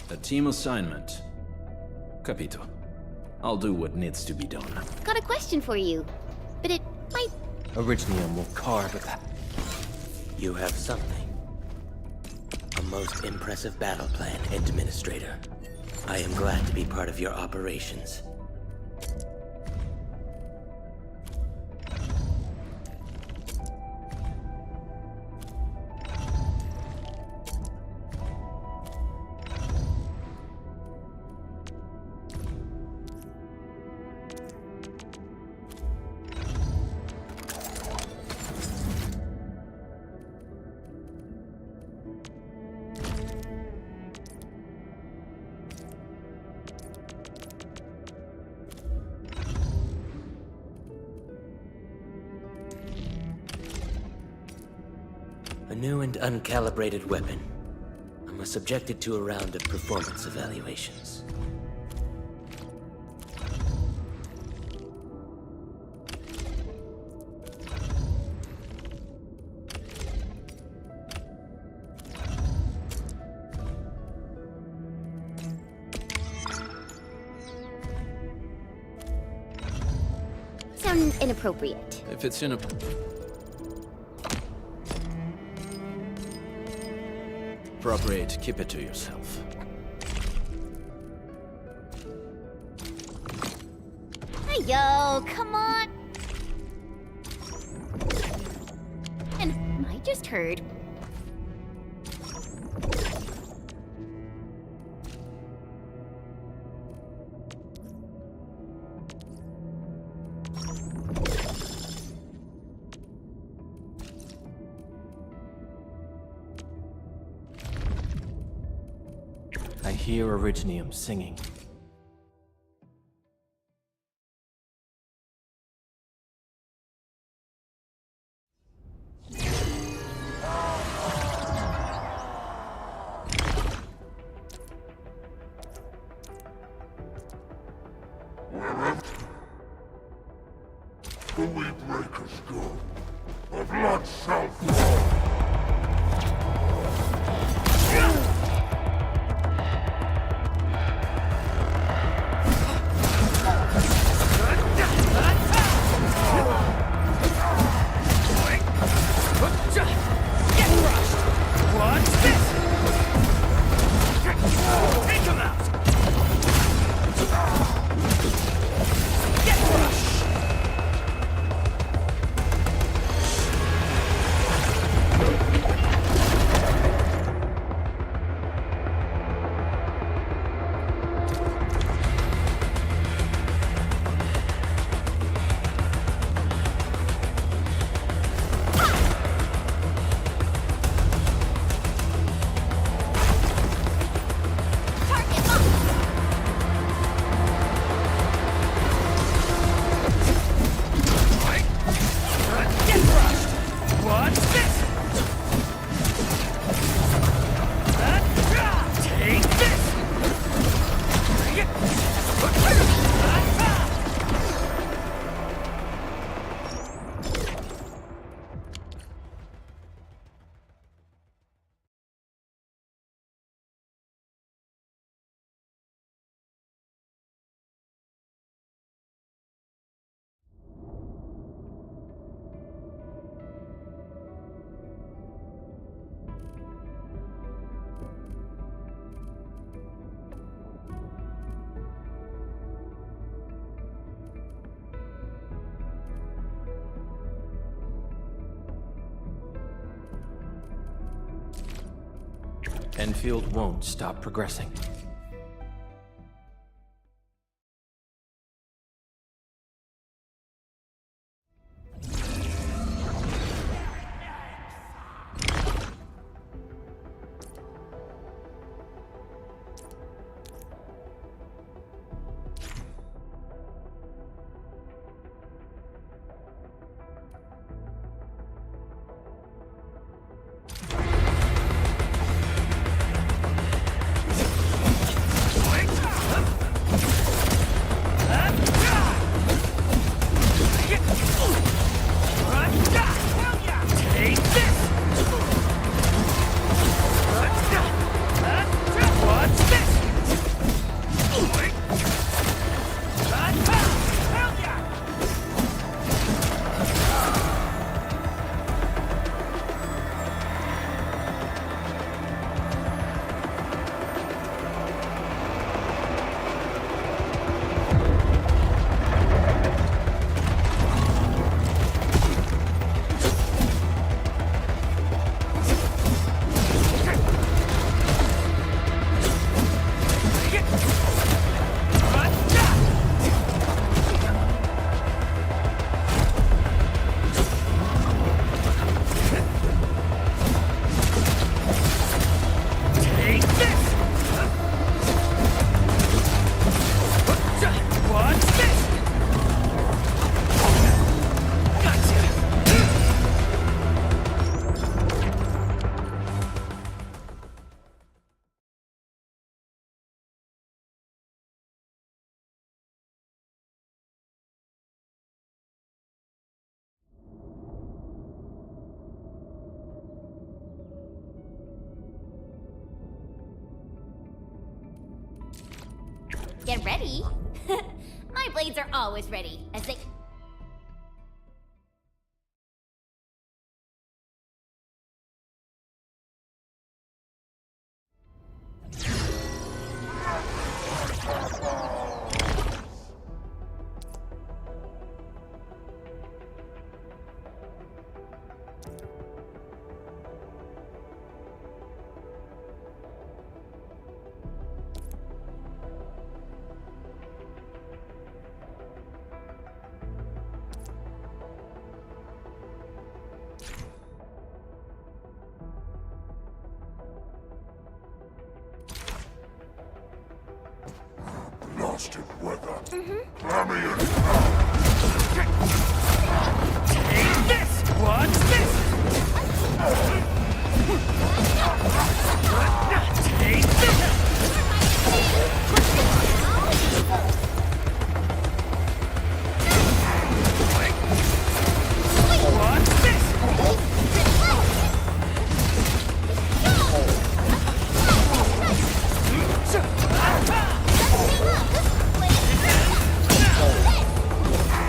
A team assignment. Capito. I'll do what needs to be done. Got a question for you, but it might... Originium will carve at that. You have something. A most impressive battle plan, Administrator. I am glad to be part of your operations. A new and uncalibrated weapon. I was subjected to a round of performance evaluations. Sound inappropriate. If it's appropriate, keep it to yourself. Hey, yo, come on! And I just heard. hear Originium singing. The Weekbreakers go. The blood shall flow. Get crushed! What's this? Take him out! Get crushed! Enfield won't stop progressing. Get ready? My blades are always ready, as they... Take this! What's this? Take this! What's this?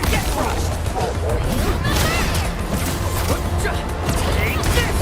Get crushed! Take this!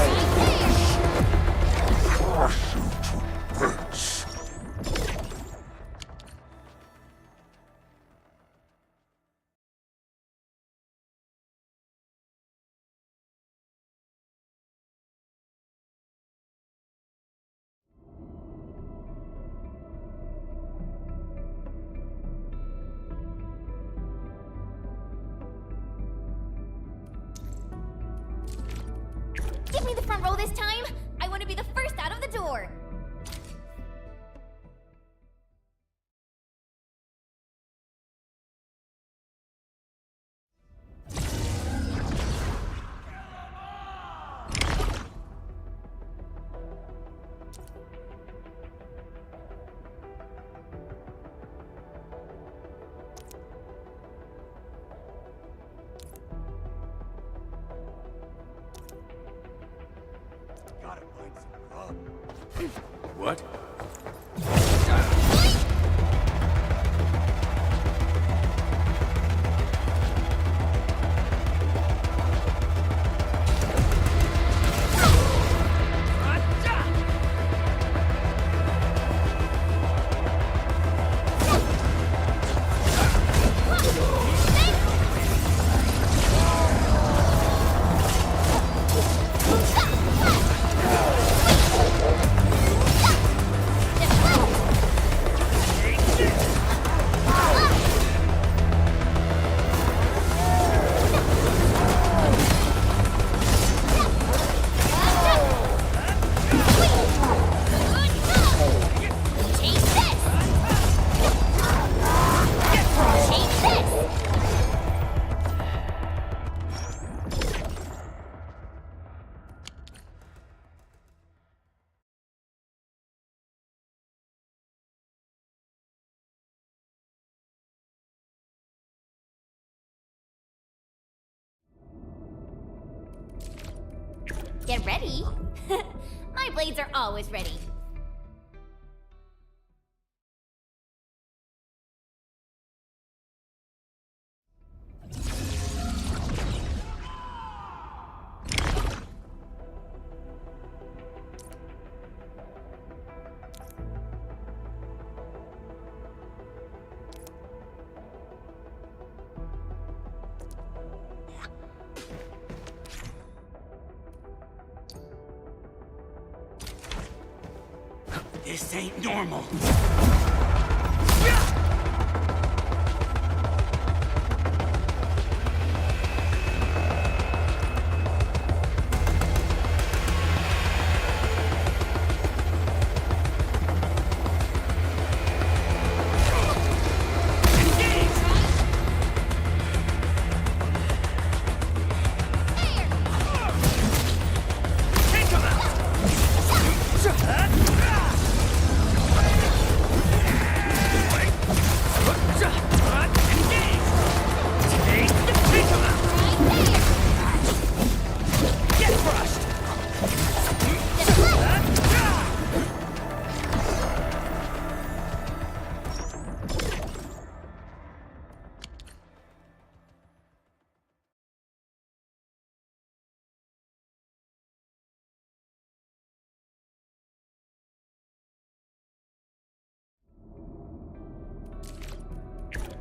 Give me the front row this time! I want to be the first out of the door! What? Get ready! My blades are always ready. This ain't normal.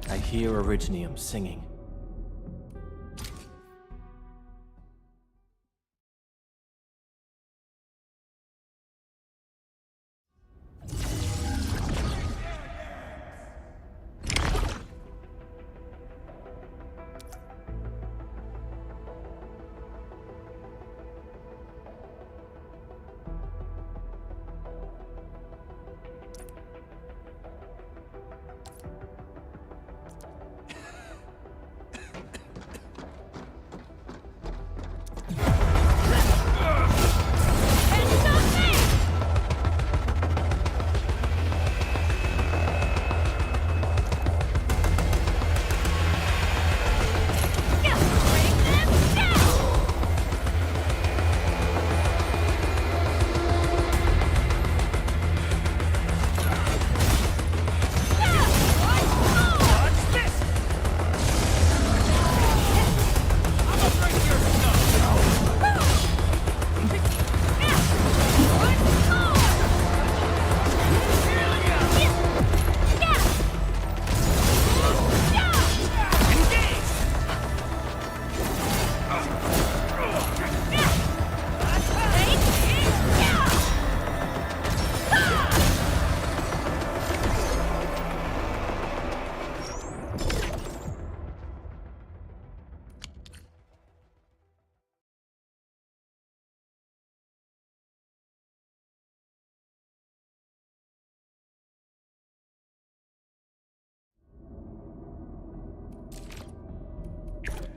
I hear Originium singing.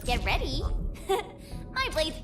Get ready. My blade.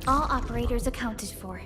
All operators accounted for.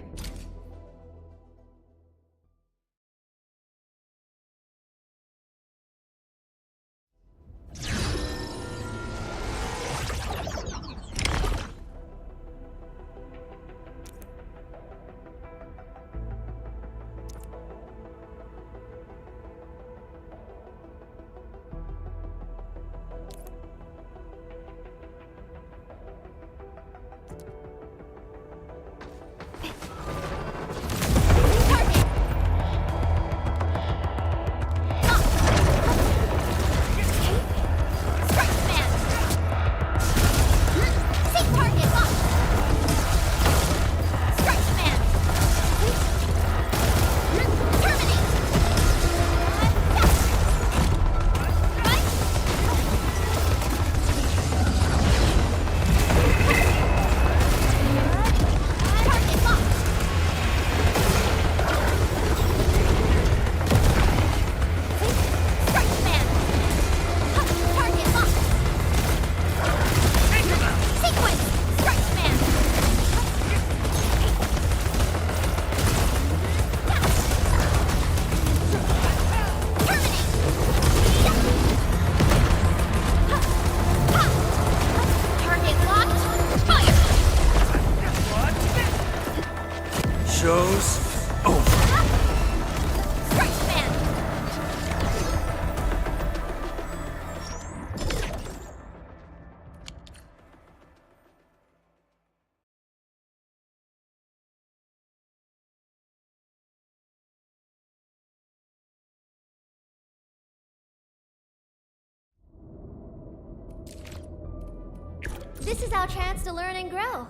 This is our chance to learn and grow.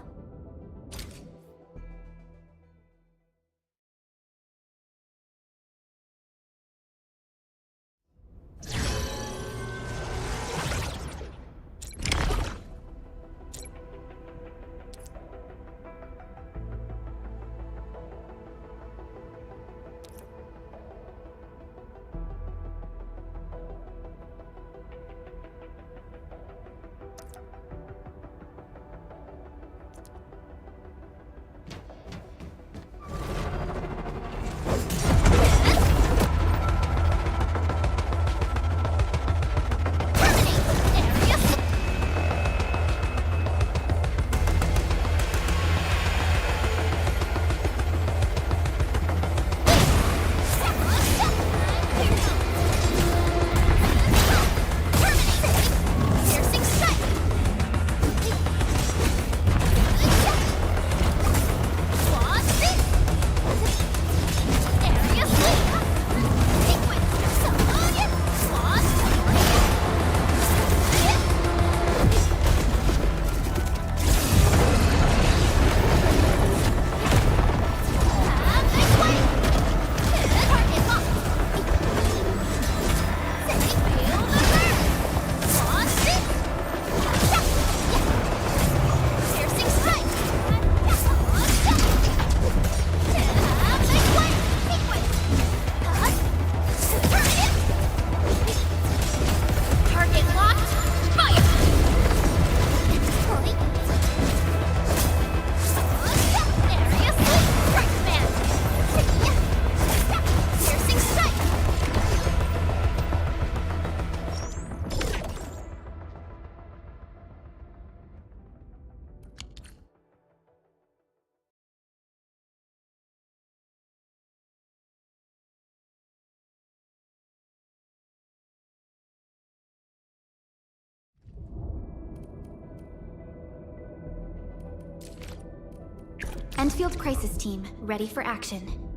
Enfield Crisis Team, ready for action.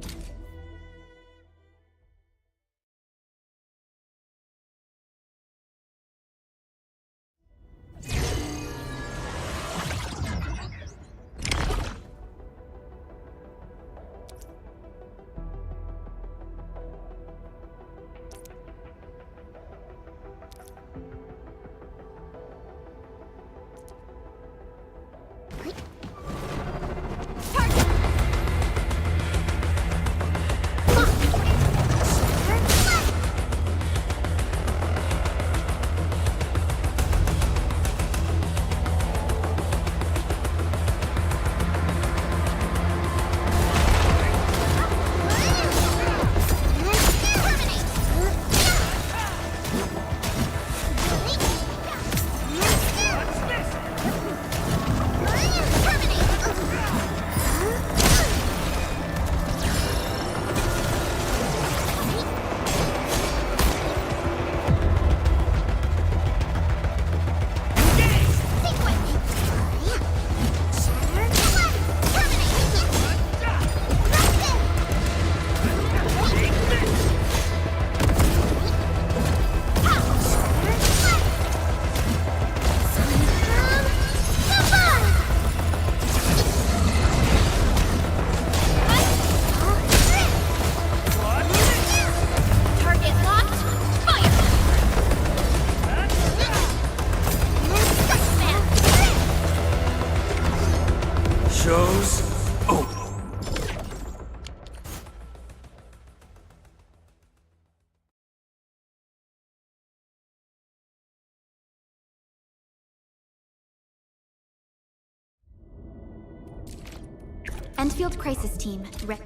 Enfield Crisis Team, ready.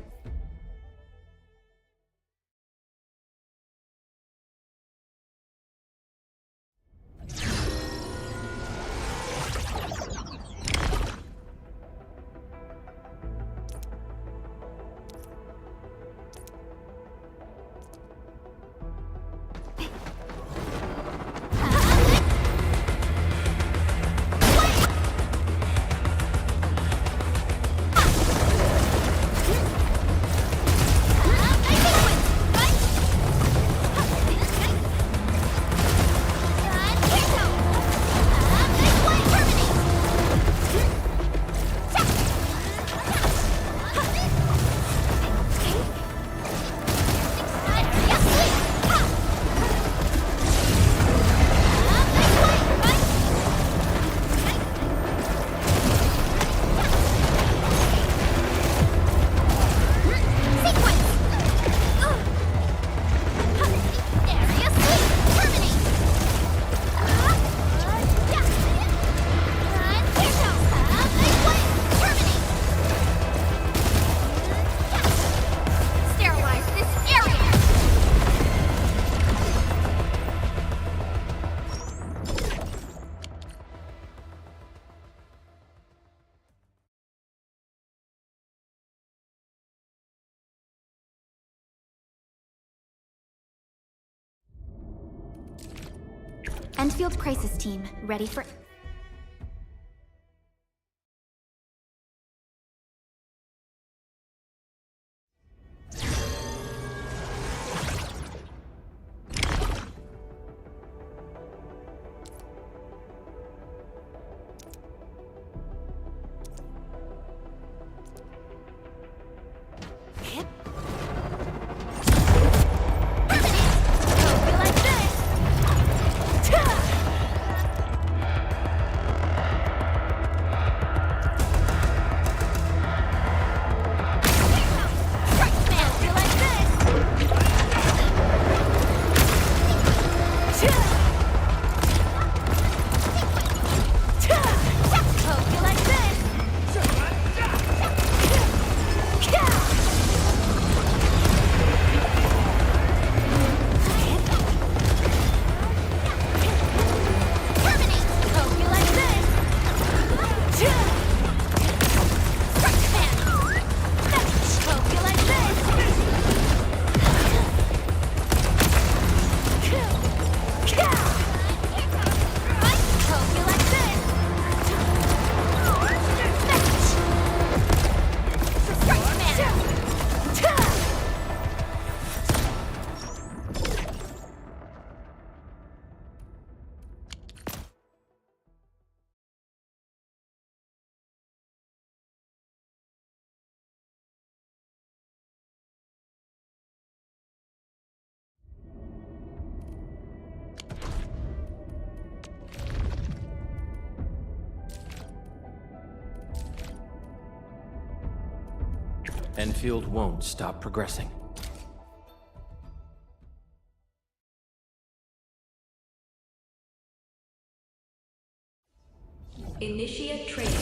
Enfield Crisis Team, ready for... Enfield won't stop progressing. Initiate training.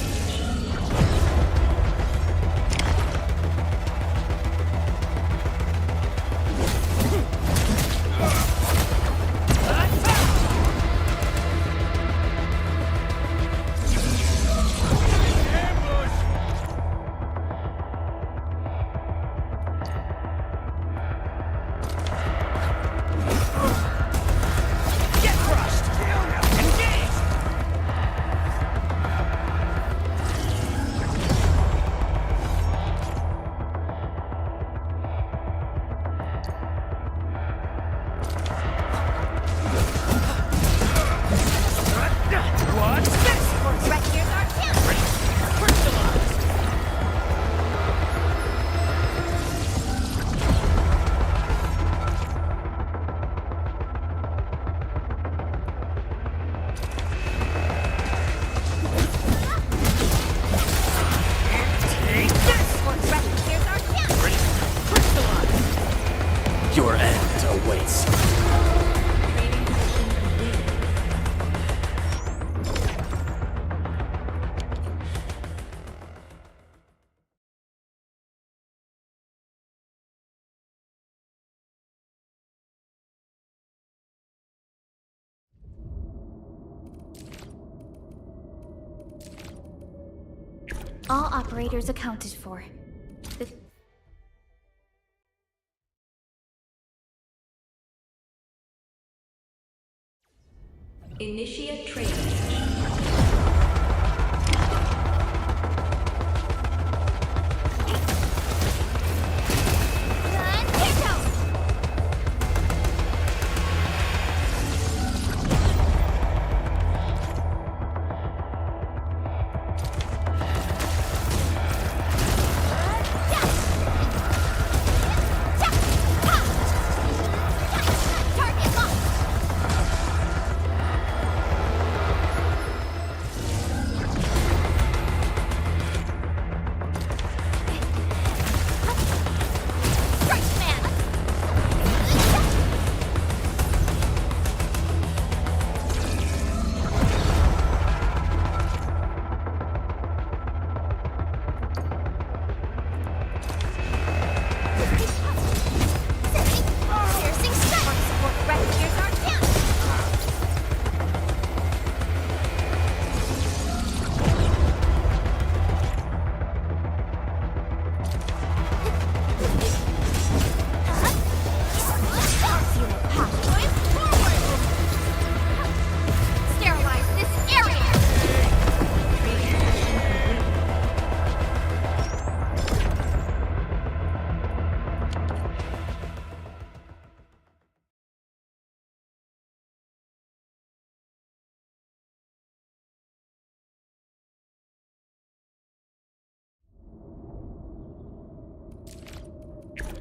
Your end awaits. All operators accounted for. Initiate training.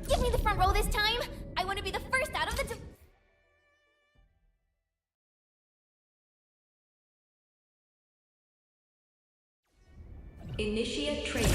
Give me the front row this time! I want to be the first out of the... Initiate training.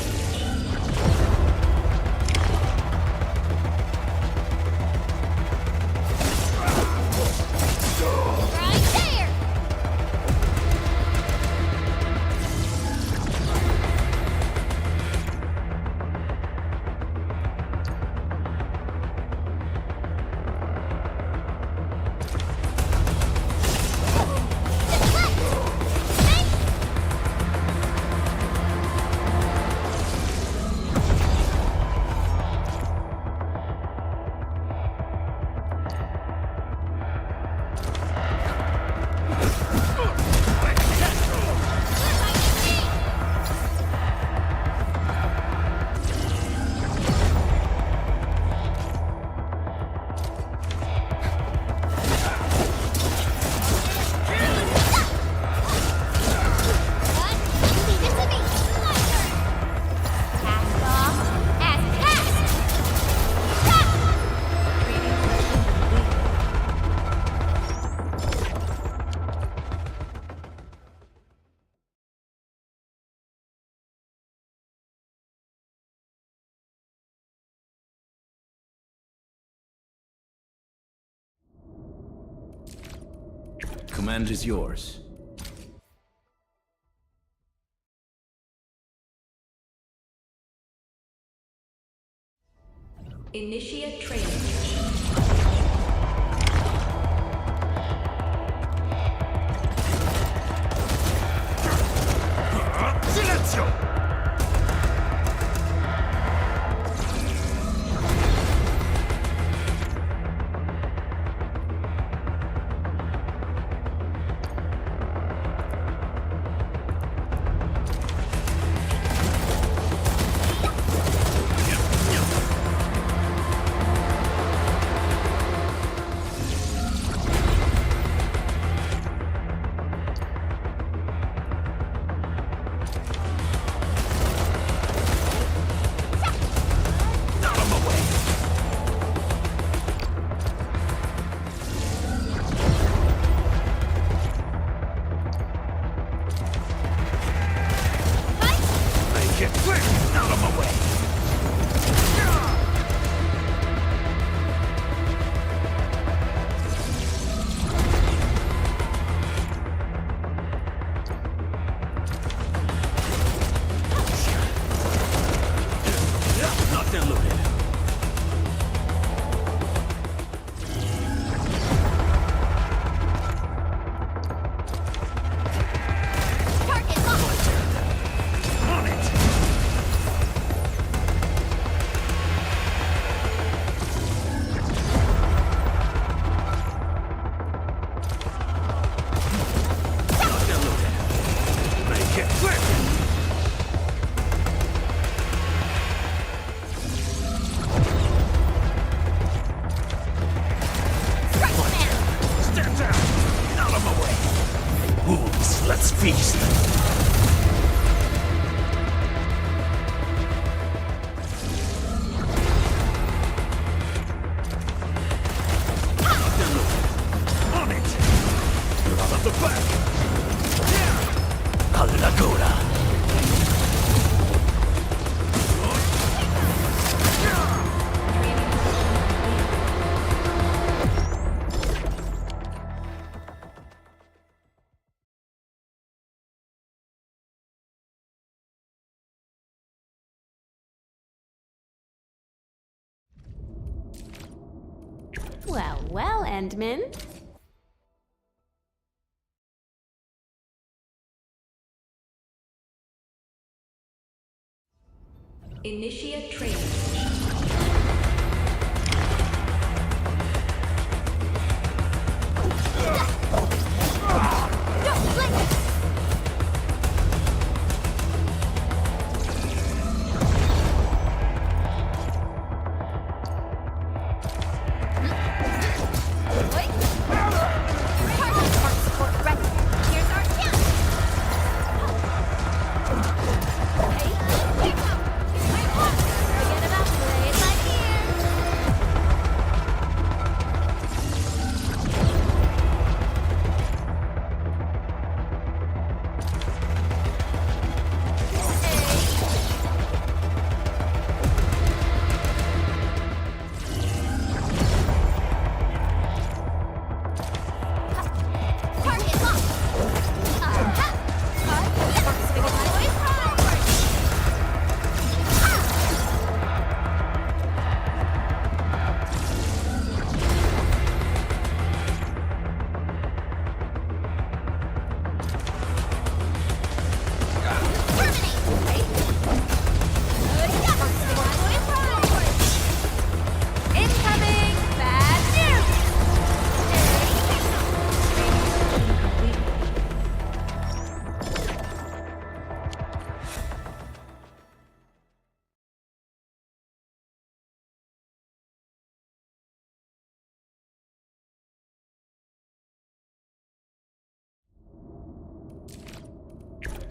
command is yours. Initiate training. Silenzio! Get quick! Out of my way! Locked and loaded. Let's feast. On it! You're out of the back! Allagora! Well, well, Endman. Initiate training.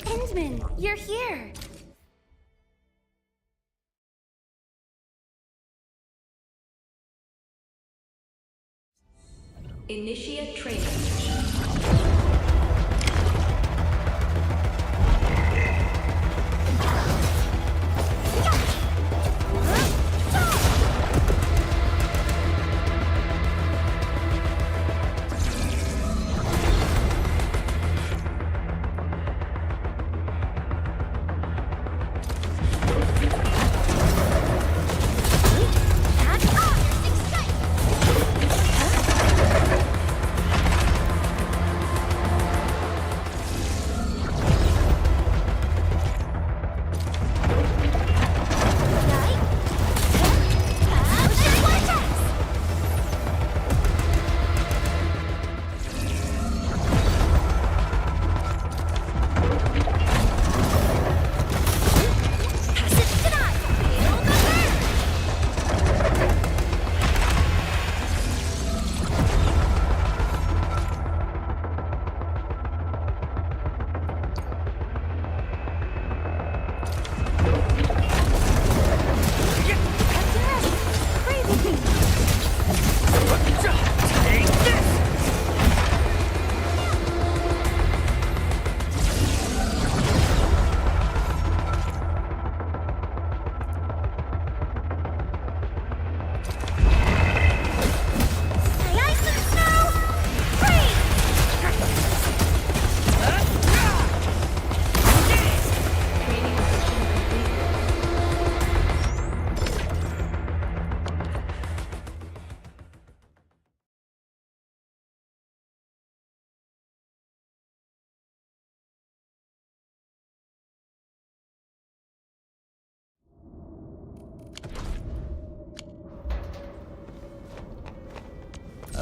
Endman, you're here! Initiate training.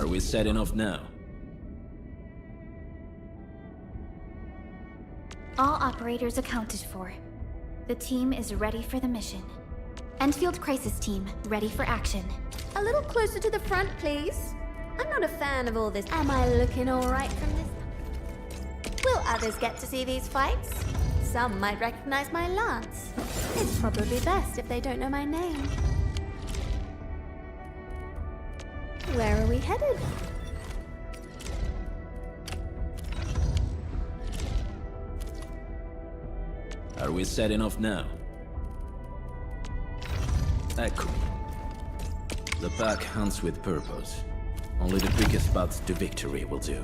Are we setting off now? All operators accounted for. The team is ready for the mission. Enfield Crisis Team, ready for action. A little closer to the front, please. I'm not a fan of all this. Am I looking all right from this? Will others get to see these fights? Some might recognize my lance. It's probably best if they don't know my name. Where are we headed? Are we setting off now? Echo. The pack hunts with purpose. Only the quickest path to victory will do.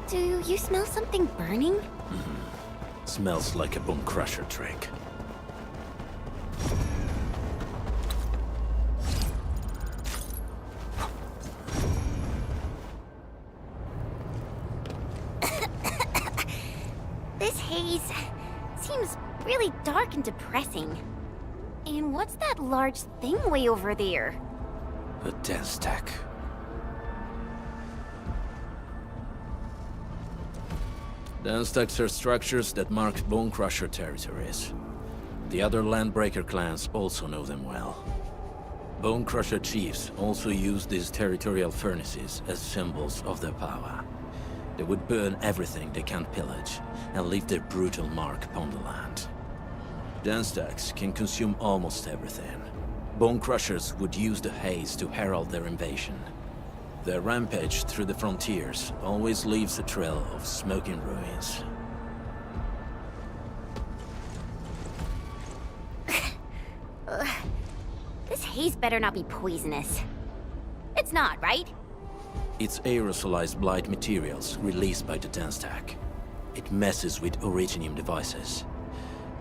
Do you smell something burning? Smells like a bone crusher trick. This haze seems really dark and depressing. And what's that large thing way over there? A dense tech. Dense techs are structures that mark Bone Crusher territories. The other Landbreaker clans also know them well. Bone Crusher chiefs also use these territorial furnaces as symbols of their power. They would burn everything they can't pillage, and leave their brutal mark upon the land. Dense techs can consume almost everything. Bone Crushers would use the haze to herald their invasion. Their rampage through the frontiers always leaves a trail of smoking ruins. This haze better not be poisonous. It's not, right? It's aerosolized blight materials released by the dense tech. It messes with Originium devices.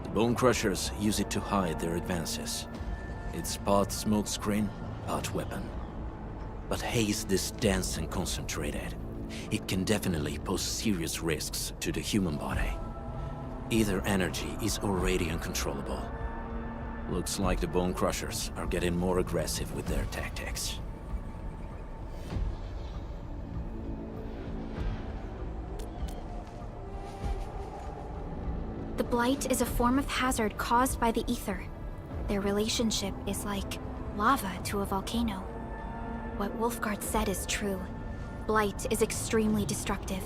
The Bone Crushers use it to hide their advances. It's part smokescreen, part weapon. But haze this dense and concentrated. It can definitely pose serious risks to the human body. Either energy is already uncontrollable. Looks like the Bone Crushers are getting more aggressive with their tactics. The Blight is a form of hazard caused by the ether. Their relationship is like lava to a volcano. What Wolfguard said is true. Blight is extremely destructive.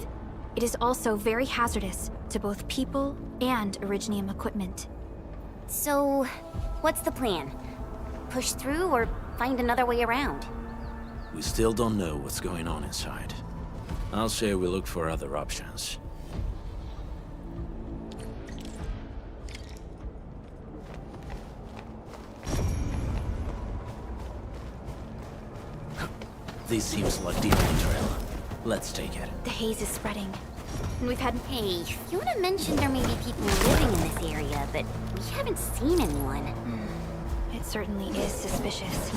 It is also very hazardous to both people and Originium equipment. So, what's the plan? push through or find another way around. We still don't know what's going on inside. I'll say we look for other options. This seems like the only trail. Let's take it. The haze is spreading. And we've had... Hey, Fiona mentioned there may be people living in this area, but we haven't seen anyone. It certainly is suspicious.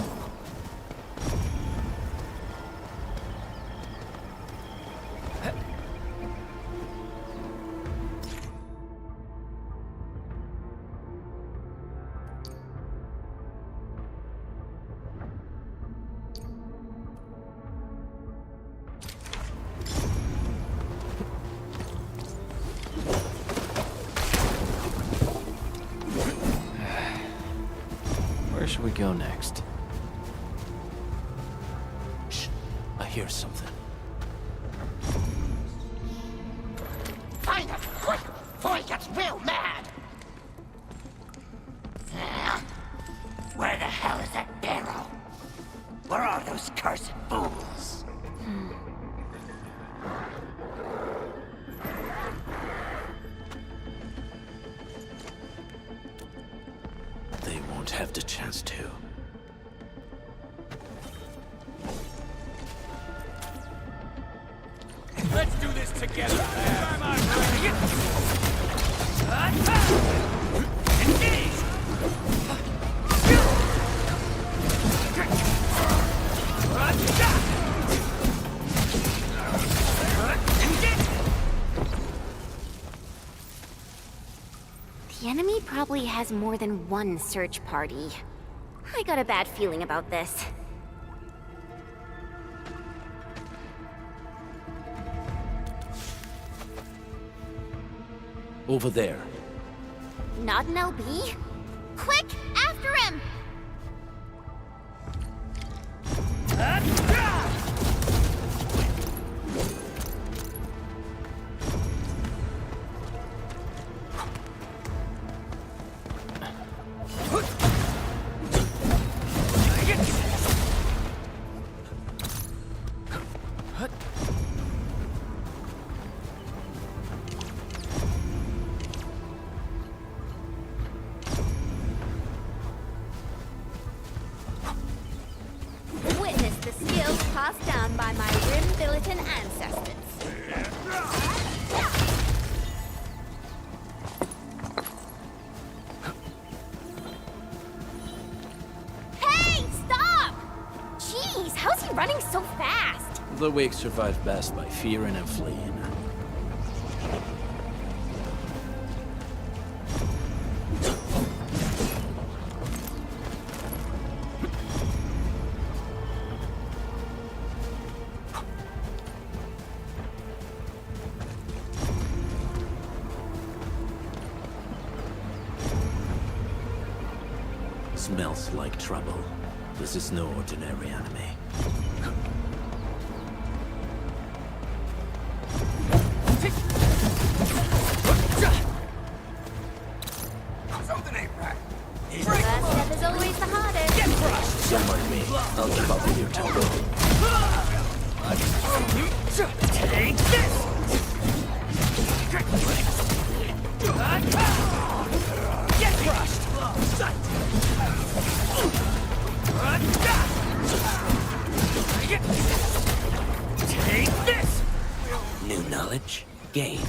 Where should we go next? Shh, I hear something. Find him, quick, before he gets real mad! Where the hell is that barrel? Where are those cursed fools? They won't have the chance to. Let's do this together! The enemy probably has more than one search party. I got a bad feeling about this. Over there. Not an LB? Quick, after him! Witness the skills passed down by my Rim-Bilitan ancestors. Hey, stop! Jeez, how's he running so fast? The weak survive best by fearing and fleeing. Smells like trouble. This is no ordinary enemy. Something ain't right. The first step is always the hardest. Get crushed! Don't mind me. I'll keep up with your tempo. Take this! Get crushed! Take this! New knowledge gained.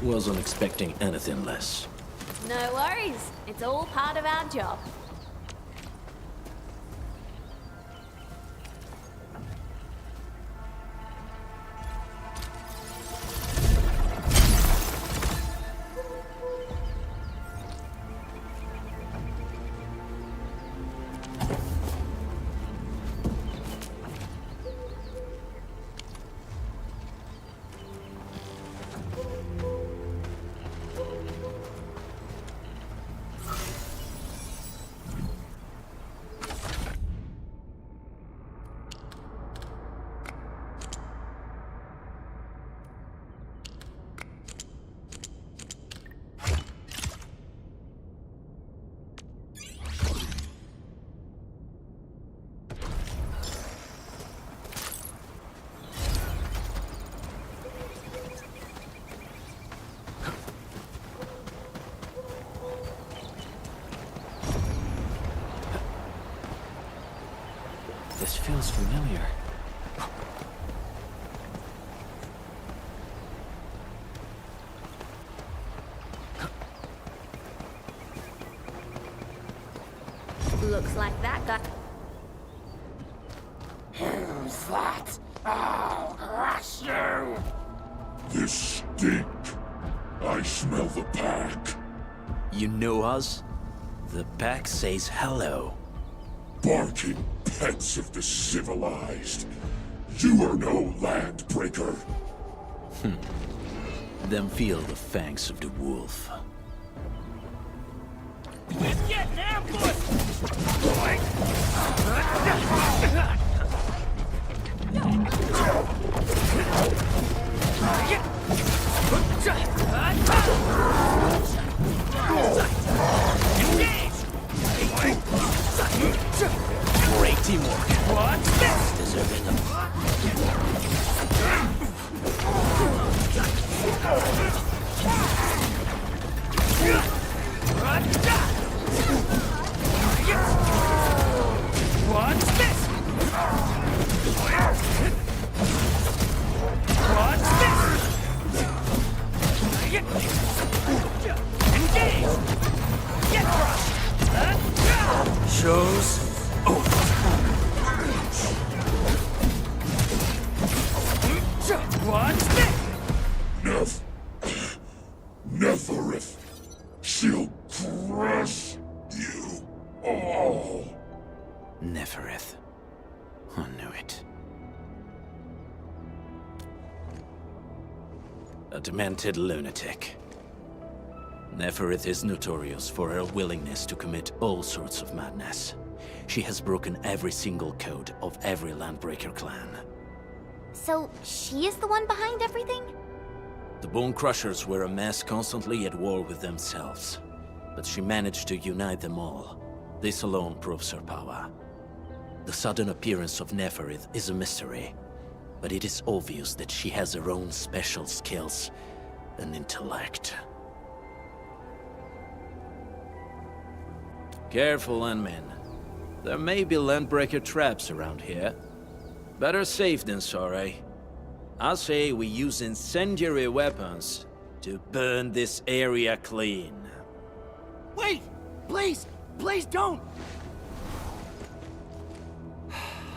Wasn't expecting anything less. No worries. It's all part of our job. This feels familiar. Looks like that got... Who's that? I'll crush you! This stink. I smell the pack. You know us? The pack says hello. Barking pets of the civilized. You are no landbreaker. Then feel the fangs of the wolf. Let's get an ambush! Great teamwork. What's this? Deserving of... What's this? What's this? Engage! Get crushed! Shows over. What's this? Neferith. She'll crush you all. Neferith. I knew it. A demented lunatic. Neferith is notorious for her willingness to commit all sorts of madness. She has broken every single code of every Landbreaker clan. So, she is the one behind everything? The Bone Crushers were a mess constantly at war with themselves. But she managed to unite them all. This alone proves her power. The sudden appearance of Neferith is a mystery, but it is obvious that she has her own special skills and intellect. Careful, Unmin. There may be Landbreaker traps around here. Better safe than sorry. I say we use incendiary weapons to burn this area clean. Wait! Please! Please don't!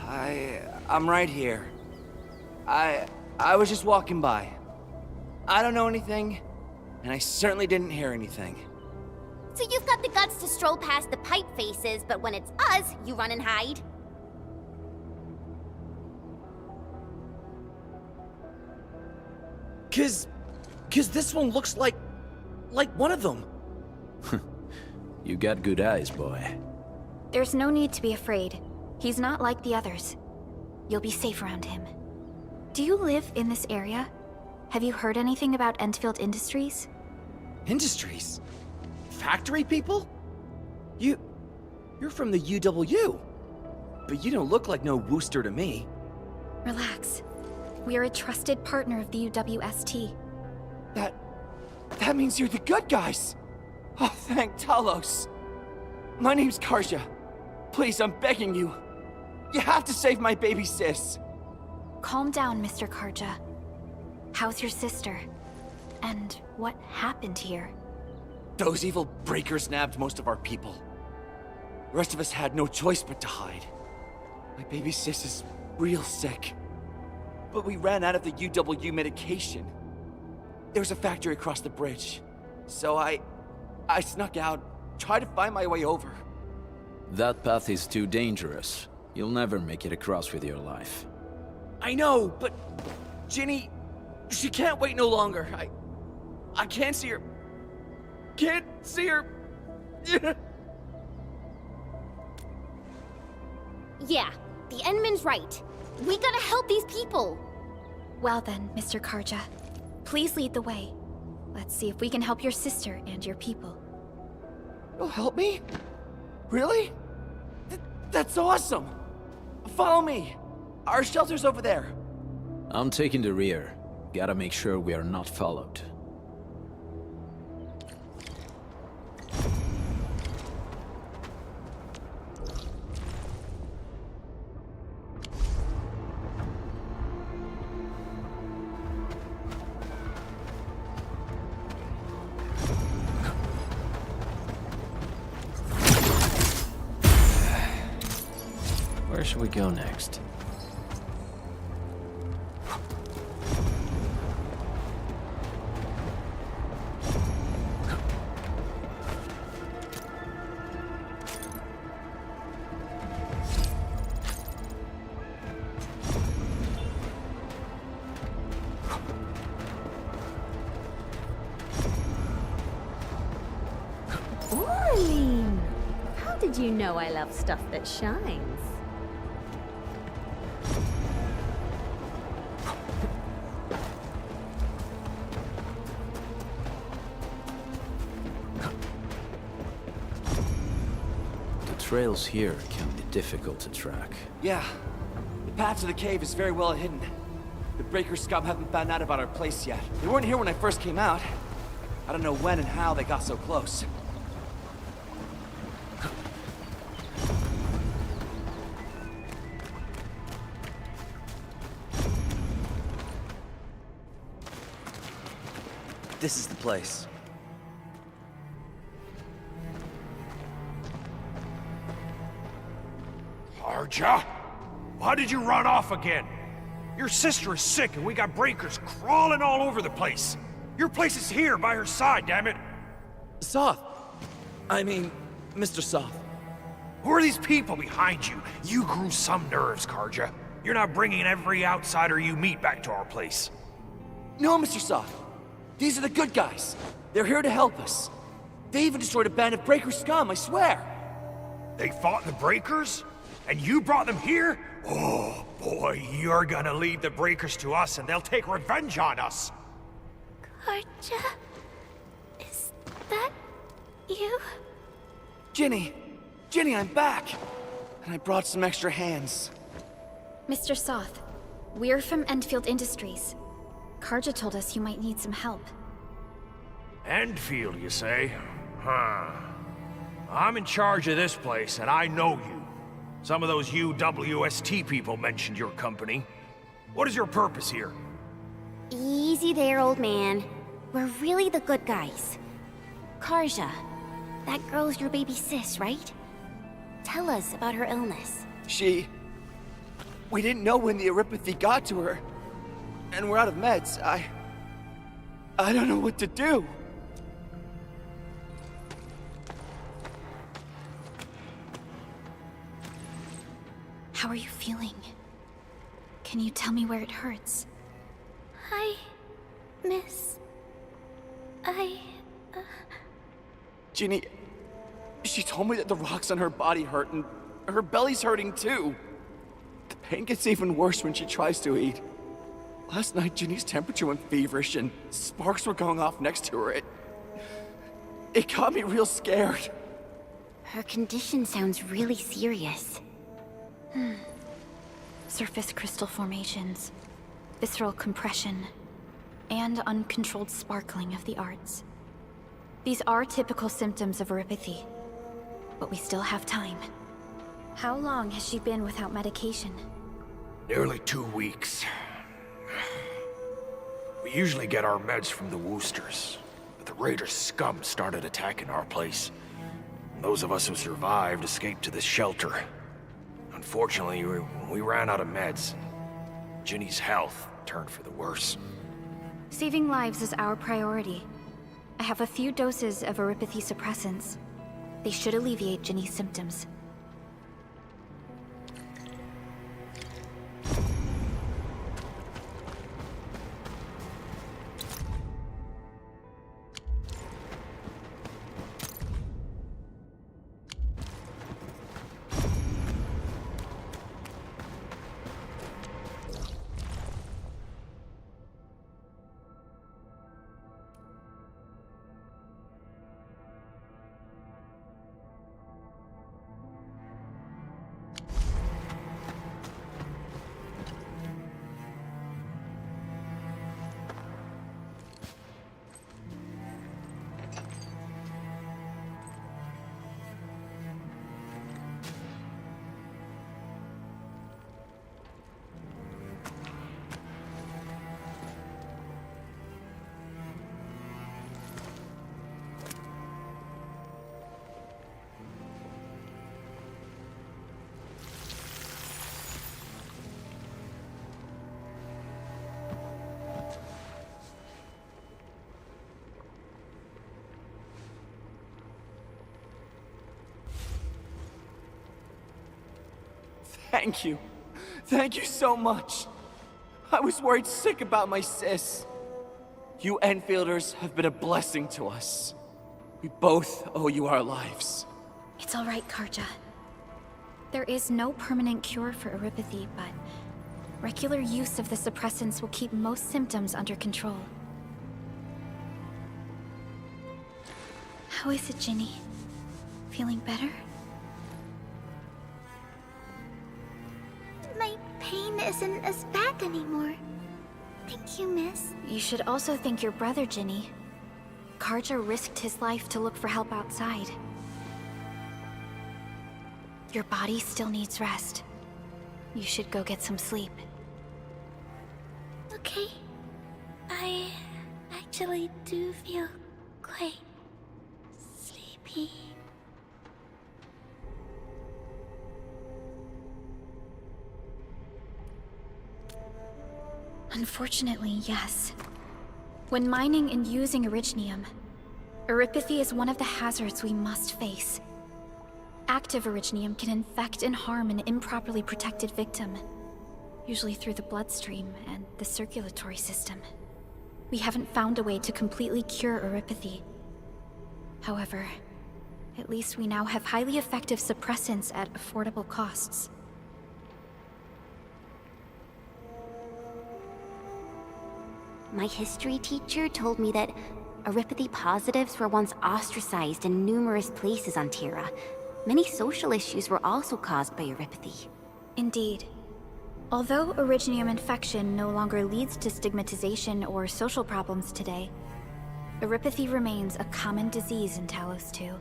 I'm right here. I was just walking by. I don't know anything, and I certainly didn't hear anything. So you've got the guts to stroll past the pipe faces, but when it's us, you run and hide? Cause this one looks like one of them. You got good eyes, boy. There's no need to be afraid. He's not like the others. You'll be safe around him. Do you live in this area? Have you heard anything about Enfield Industries? Industries? Factory people? You're from the UW. But you don't look like no Wooster to me. Relax. We are a trusted partner of the UWST. That means you're the good guys. Oh, thank Talos. My name's Karja. Please, I'm begging you. You have to save my baby sis. Calm down, Mr. Karja. How's your sister? And what happened here? Those evil breakers nabbed most of our people. The rest of us had no choice but to hide. My baby sis is real sick. But we ran out of the UW medication. There was a factory across the bridge. So I snuck out, tried to find my way over. That path is too dangerous. You'll never make it across with your life. I know, but Ginny, she can't wait no longer. I can't see her. Can't see her. Yeah, the Endman's right. We gotta help these people. Well then, Mr. Karja, please lead the way. Let's see if we can help your sister and your people. You'll help me? Really? That's awesome! Follow me! Our shelter's over there. I'm taking the rear. Gotta make sure we are not followed. Where should we go next? Orlean! How did you know I love stuff that shines? The trails here can be difficult to track. Yeah. The path to the cave is very well hidden. The Breaker scum haven't found out about our place yet. They weren't here when I first came out. I don't know when and how they got so close. This is the place. Arja? Why did you run off again? Your sister is sick and we got breakers crawling all over the place. Your place is here by her side, damn it. Soth. I mean, Mr. Soth. Who are these people behind you? You grew some nerves, Karja. You're not bringing every outsider you meet back to our place. No, Mr. Soth. These are the good guys. They're here to help us. They even destroyed a band of Breaker scum, I swear. They fought the Breakers? And you brought them here? Oh, boy, you're gonna lead the Breakers to us and they'll take revenge on us. Karja? Is that you? Ginny! Ginny, I'm back! And I brought some extra hands. Mr. Soth, we're from Enfield Industries. Karja told us you might need some help. Enfield, you say? Huh. I'm in charge of this place, and I know you. Some of those UWST people mentioned your company. What is your purpose here? Easy there, old man. We're really the good guys. Karja, that girl's your baby sis, right? Tell us about her illness. We didn't know when the erypathy got to her. And we're out of meds. I don't know what to do. How are you feeling? Can you tell me where it hurts? Hi, miss. Ginny, she told me that the rocks on her body hurt and her belly's hurting too. The pain gets even worse when she tries to eat. Last night, Ginny's temperature went feverish and sparks were going off next to her. It got me real scared. Her condition sounds really serious. Surface crystal formations, visceral compression, and uncontrolled sparkling of the arts. These are typical symptoms of erypathy, but we still have time. How long has she been without medication? Nearly 2 weeks. We usually get our meds from the Woosters, but the Raiders scum started attacking our place. Those of us who survived escaped to this shelter. Unfortunately, we ran out of meds. Ginny's health turned for the worse. Saving lives is our priority. I have a few doses of erypathy suppressants. They should alleviate Ginny's symptoms. Thank you. Thank you so much. I was worried sick about my sis. You Enfielders have been a blessing to us. We both owe you our lives. It's all right, Karja. There is no permanent cure for erypathy, but regular use of the suppressants will keep most symptoms under control. How is it, Ginny? Feeling better? My pain isn't as bad anymore. Thank you, miss. You should also thank your brother, Ginny. Karja risked his life to look for help outside. Your body still needs rest. You should go get some sleep. Okay. I actually do feel quite sleepy. Unfortunately, yes. When mining and using originium, erypathy is one of the hazards we must face. Active originium can infect and harm an improperly protected victim, usually through the bloodstream and the circulatory system. We haven't found a way to completely cure erypathy. However, at least we now have highly effective suppressants at affordable costs. My history teacher told me that erypathy positives were once ostracized in numerous places on Terra. Many social issues were also caused by erypathy. Indeed. Although originium infection no longer leads to stigmatization or social problems today, erypathy remains a common disease in Talos 2.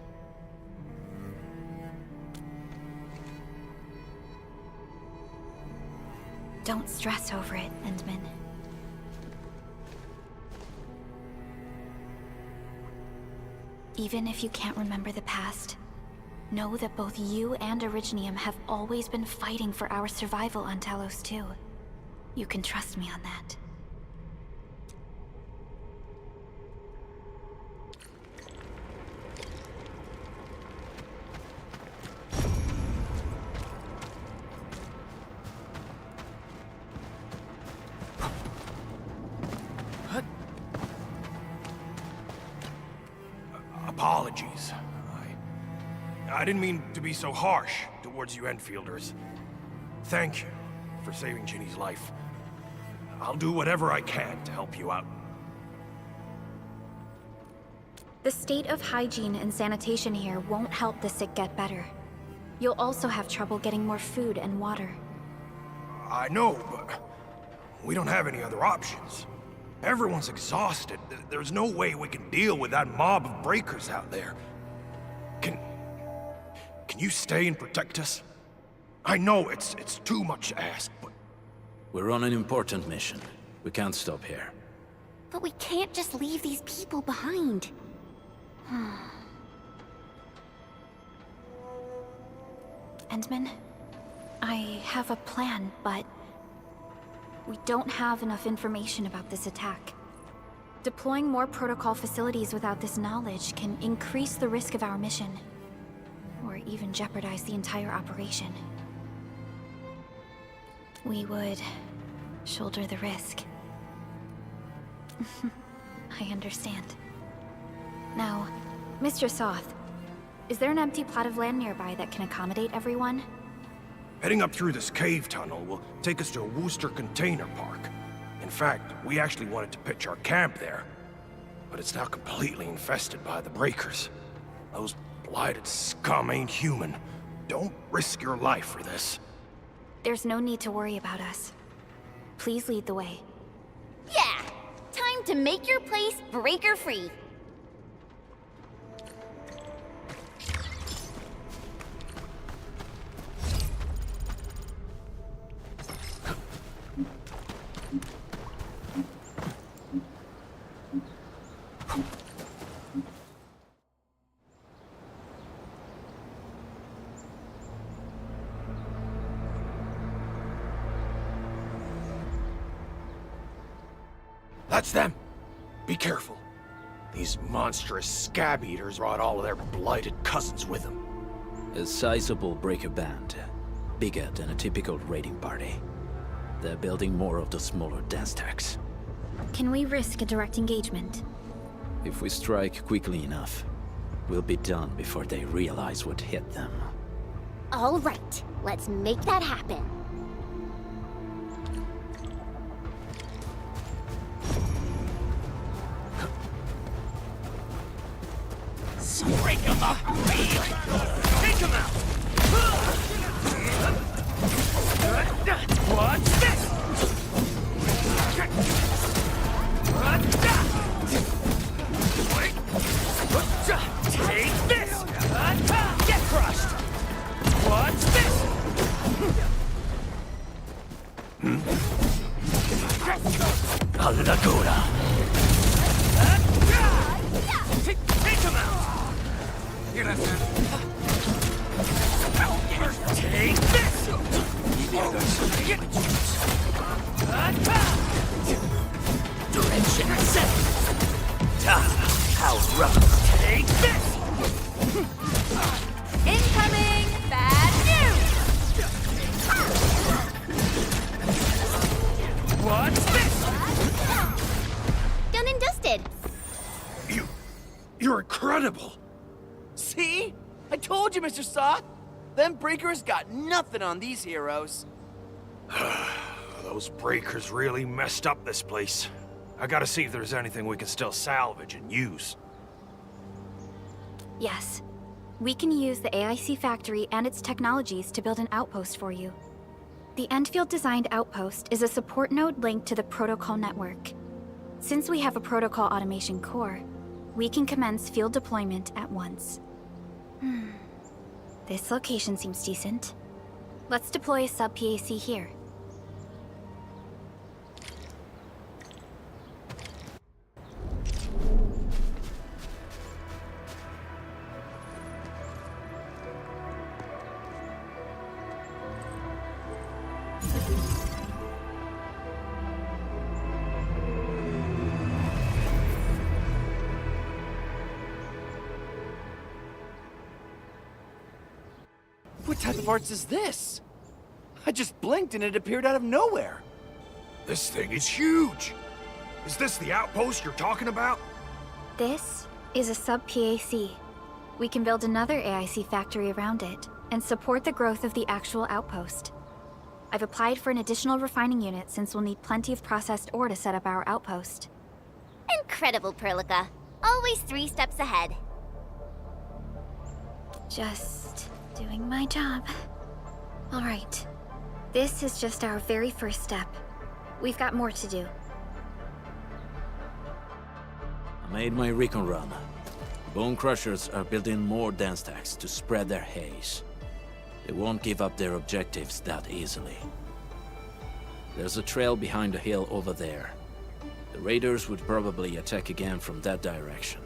Don't stress over it, Endman. Even if you can't remember the past, know that both you and Originium have always been fighting for our survival on Talos 2. You can trust me on that. Apologies. I didn't mean to be so harsh towards you Enfielders. Thank you for saving Ginny's life. I'll do whatever I can to help you out. The state of hygiene and sanitation here won't help the sick get better. You'll also have trouble getting more food and water. I know, but we don't have any other options. Everyone's exhausted. There's no way we can deal with that mob of breakers out there. Can you stay and protect us? I know it's too much to ask, but... We're on an important mission. We can't stop here. But we can't just leave these people behind. Endman, I have a plan, but we don't have enough information about this attack. Deploying more protocol facilities without this knowledge can increase the risk of our mission, or even jeopardize the entire operation. We would shoulder the risk. I understand. Now, Mr. Soth, is there an empty plot of land nearby that can accommodate everyone? Heading up through this cave tunnel will take us to a Wooster container park. In fact, we actually wanted to pitch our camp there, but it's now completely infested by the breakers. Those blighted scum ain't human. Don't risk your life for this. There's no need to worry about us. Please lead the way. Yeah! Time to make your place breaker-free. That's them! Be careful. These monstrous scab eaters brought all of their blighted cousins with them. A sizable breaker band. bigger than a typical raiding party. They're building more of the smaller dance stacks. Can we risk a direct engagement? If we strike quickly enough, we'll be done before they realize what hit them. All right, let's make that happen. Break him up, real. Take him out. What's this? Take this. Get crushed. What's this? A Laguna. Take him out. Take this! Direction set! How rough! Take this! Incoming! Bad news! What's this? Done and dusted. You're incredible! See? I told you, Mr. Soth! Them breakers got nothing on these heroes. Those breakers really messed up this place. I gotta see if there's anything we can still salvage and use. Yes. We can use the AIC factory and its technologies to build an outpost for you. The Enfield-designed outpost is a support node linked to the protocol network. Since we have a protocol automation core, we can commence field deployment at once. This location seems decent. Let's deploy a sub-PAC here. What type of arts is this? I just blinked and it appeared out of nowhere. This thing is huge! Is this the outpost you're talking about? This is a sub-PAC. We can build another AIC factory around it and support the growth of the actual outpost. I've applied for an additional refining unit since we'll need plenty of processed ore to set up our outpost. Incredible, Perlica. Always 3 steps ahead. Just doing my job. All right. This is just our very first step. We've got more to do. I made my recon run. Bone Crushers are building more dance stacks to spread their haze. They won't give up their objectives that easily. There's a trail behind the hill over there. The raiders would probably attack again from that direction.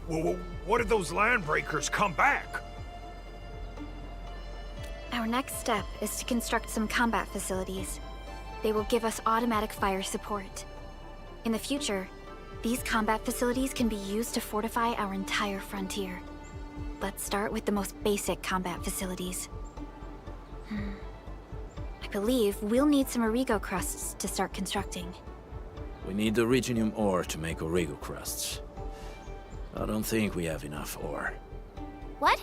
Well, what if those land breakers come back? Our next step is to construct some combat facilities. They will give us automatic fire support. In the future, these combat facilities can be used to fortify our entire frontier. Let's start with the most basic combat facilities. I believe we'll need some Origo crusts to start constructing. We need the Originium ore to make Origo crusts. I don't think we have enough ore. What?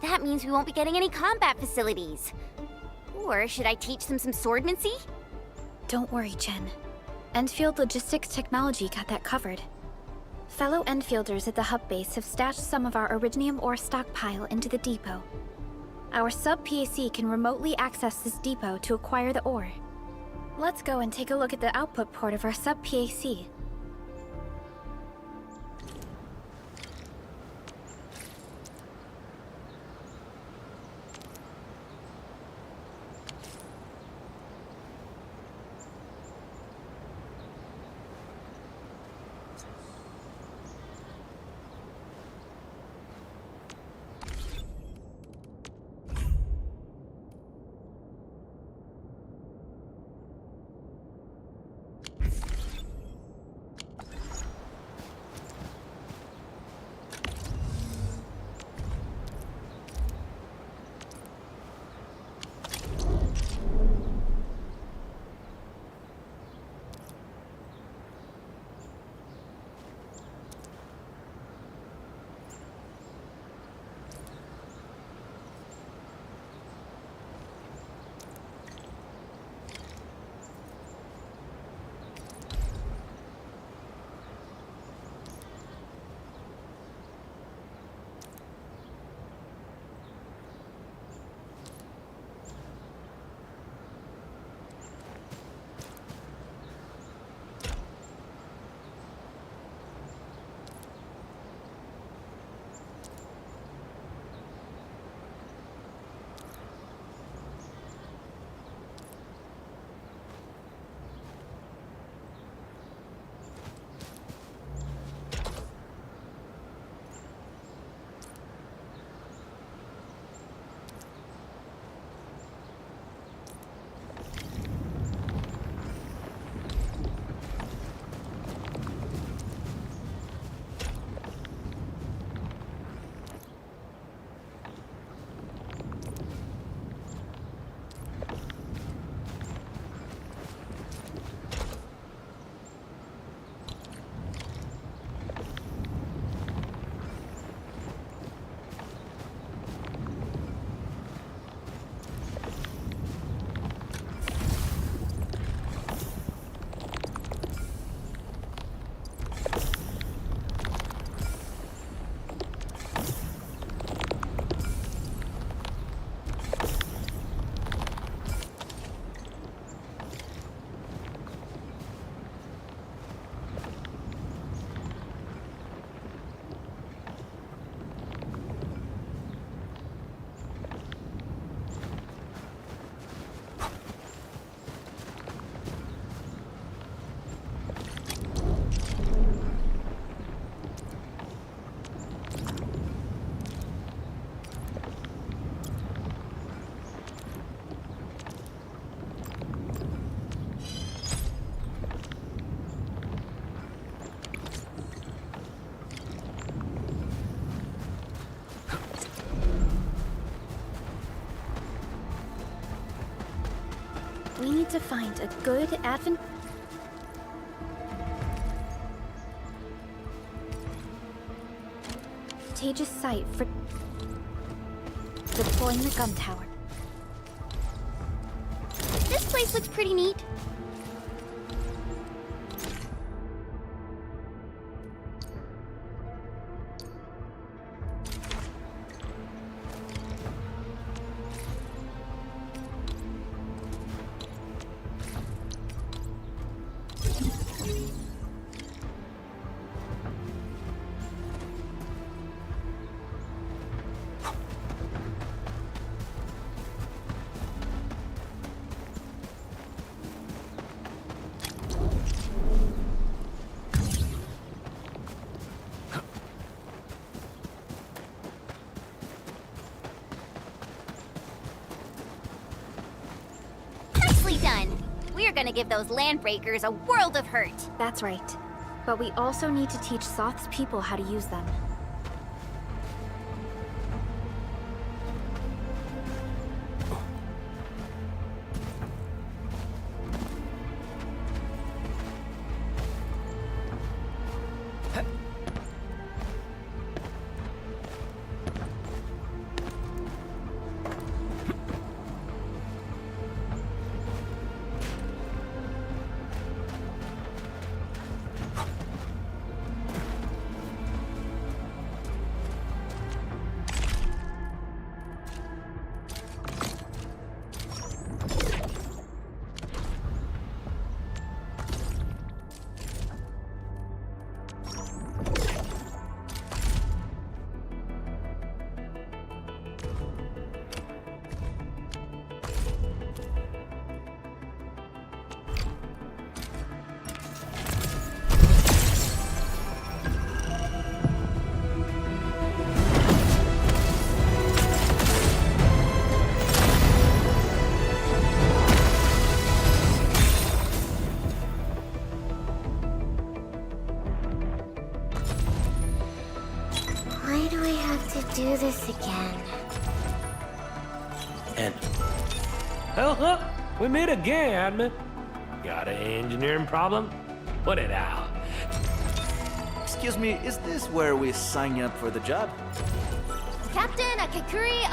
That means we won't be getting any combat facilities. Or should I teach them some swordmancy? Don't worry, Chen. Enfield Logistics Technology got that covered. Fellow Enfielders at the hub base have stashed some of our Originium ore stockpile into the depot. Our sub-PAC can remotely access this depot to acquire the ore. Let's go and take a look at the output port of our sub-PAC. We need to find a good advantageous site for deploying the gun tower. This place looks pretty neat. Nicely done. We're gonna give those landbreakers a world of hurt. That's right. But we also need to teach Soth's people how to use them. Why do I have to do this again? And Well, we meet again, admin. Got an engineering problem? Put it out. Excuse me, is this where we sign up for the job? Captain Akakuri,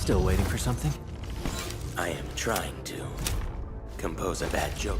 Still waiting for something? I am trying to compose a bad joke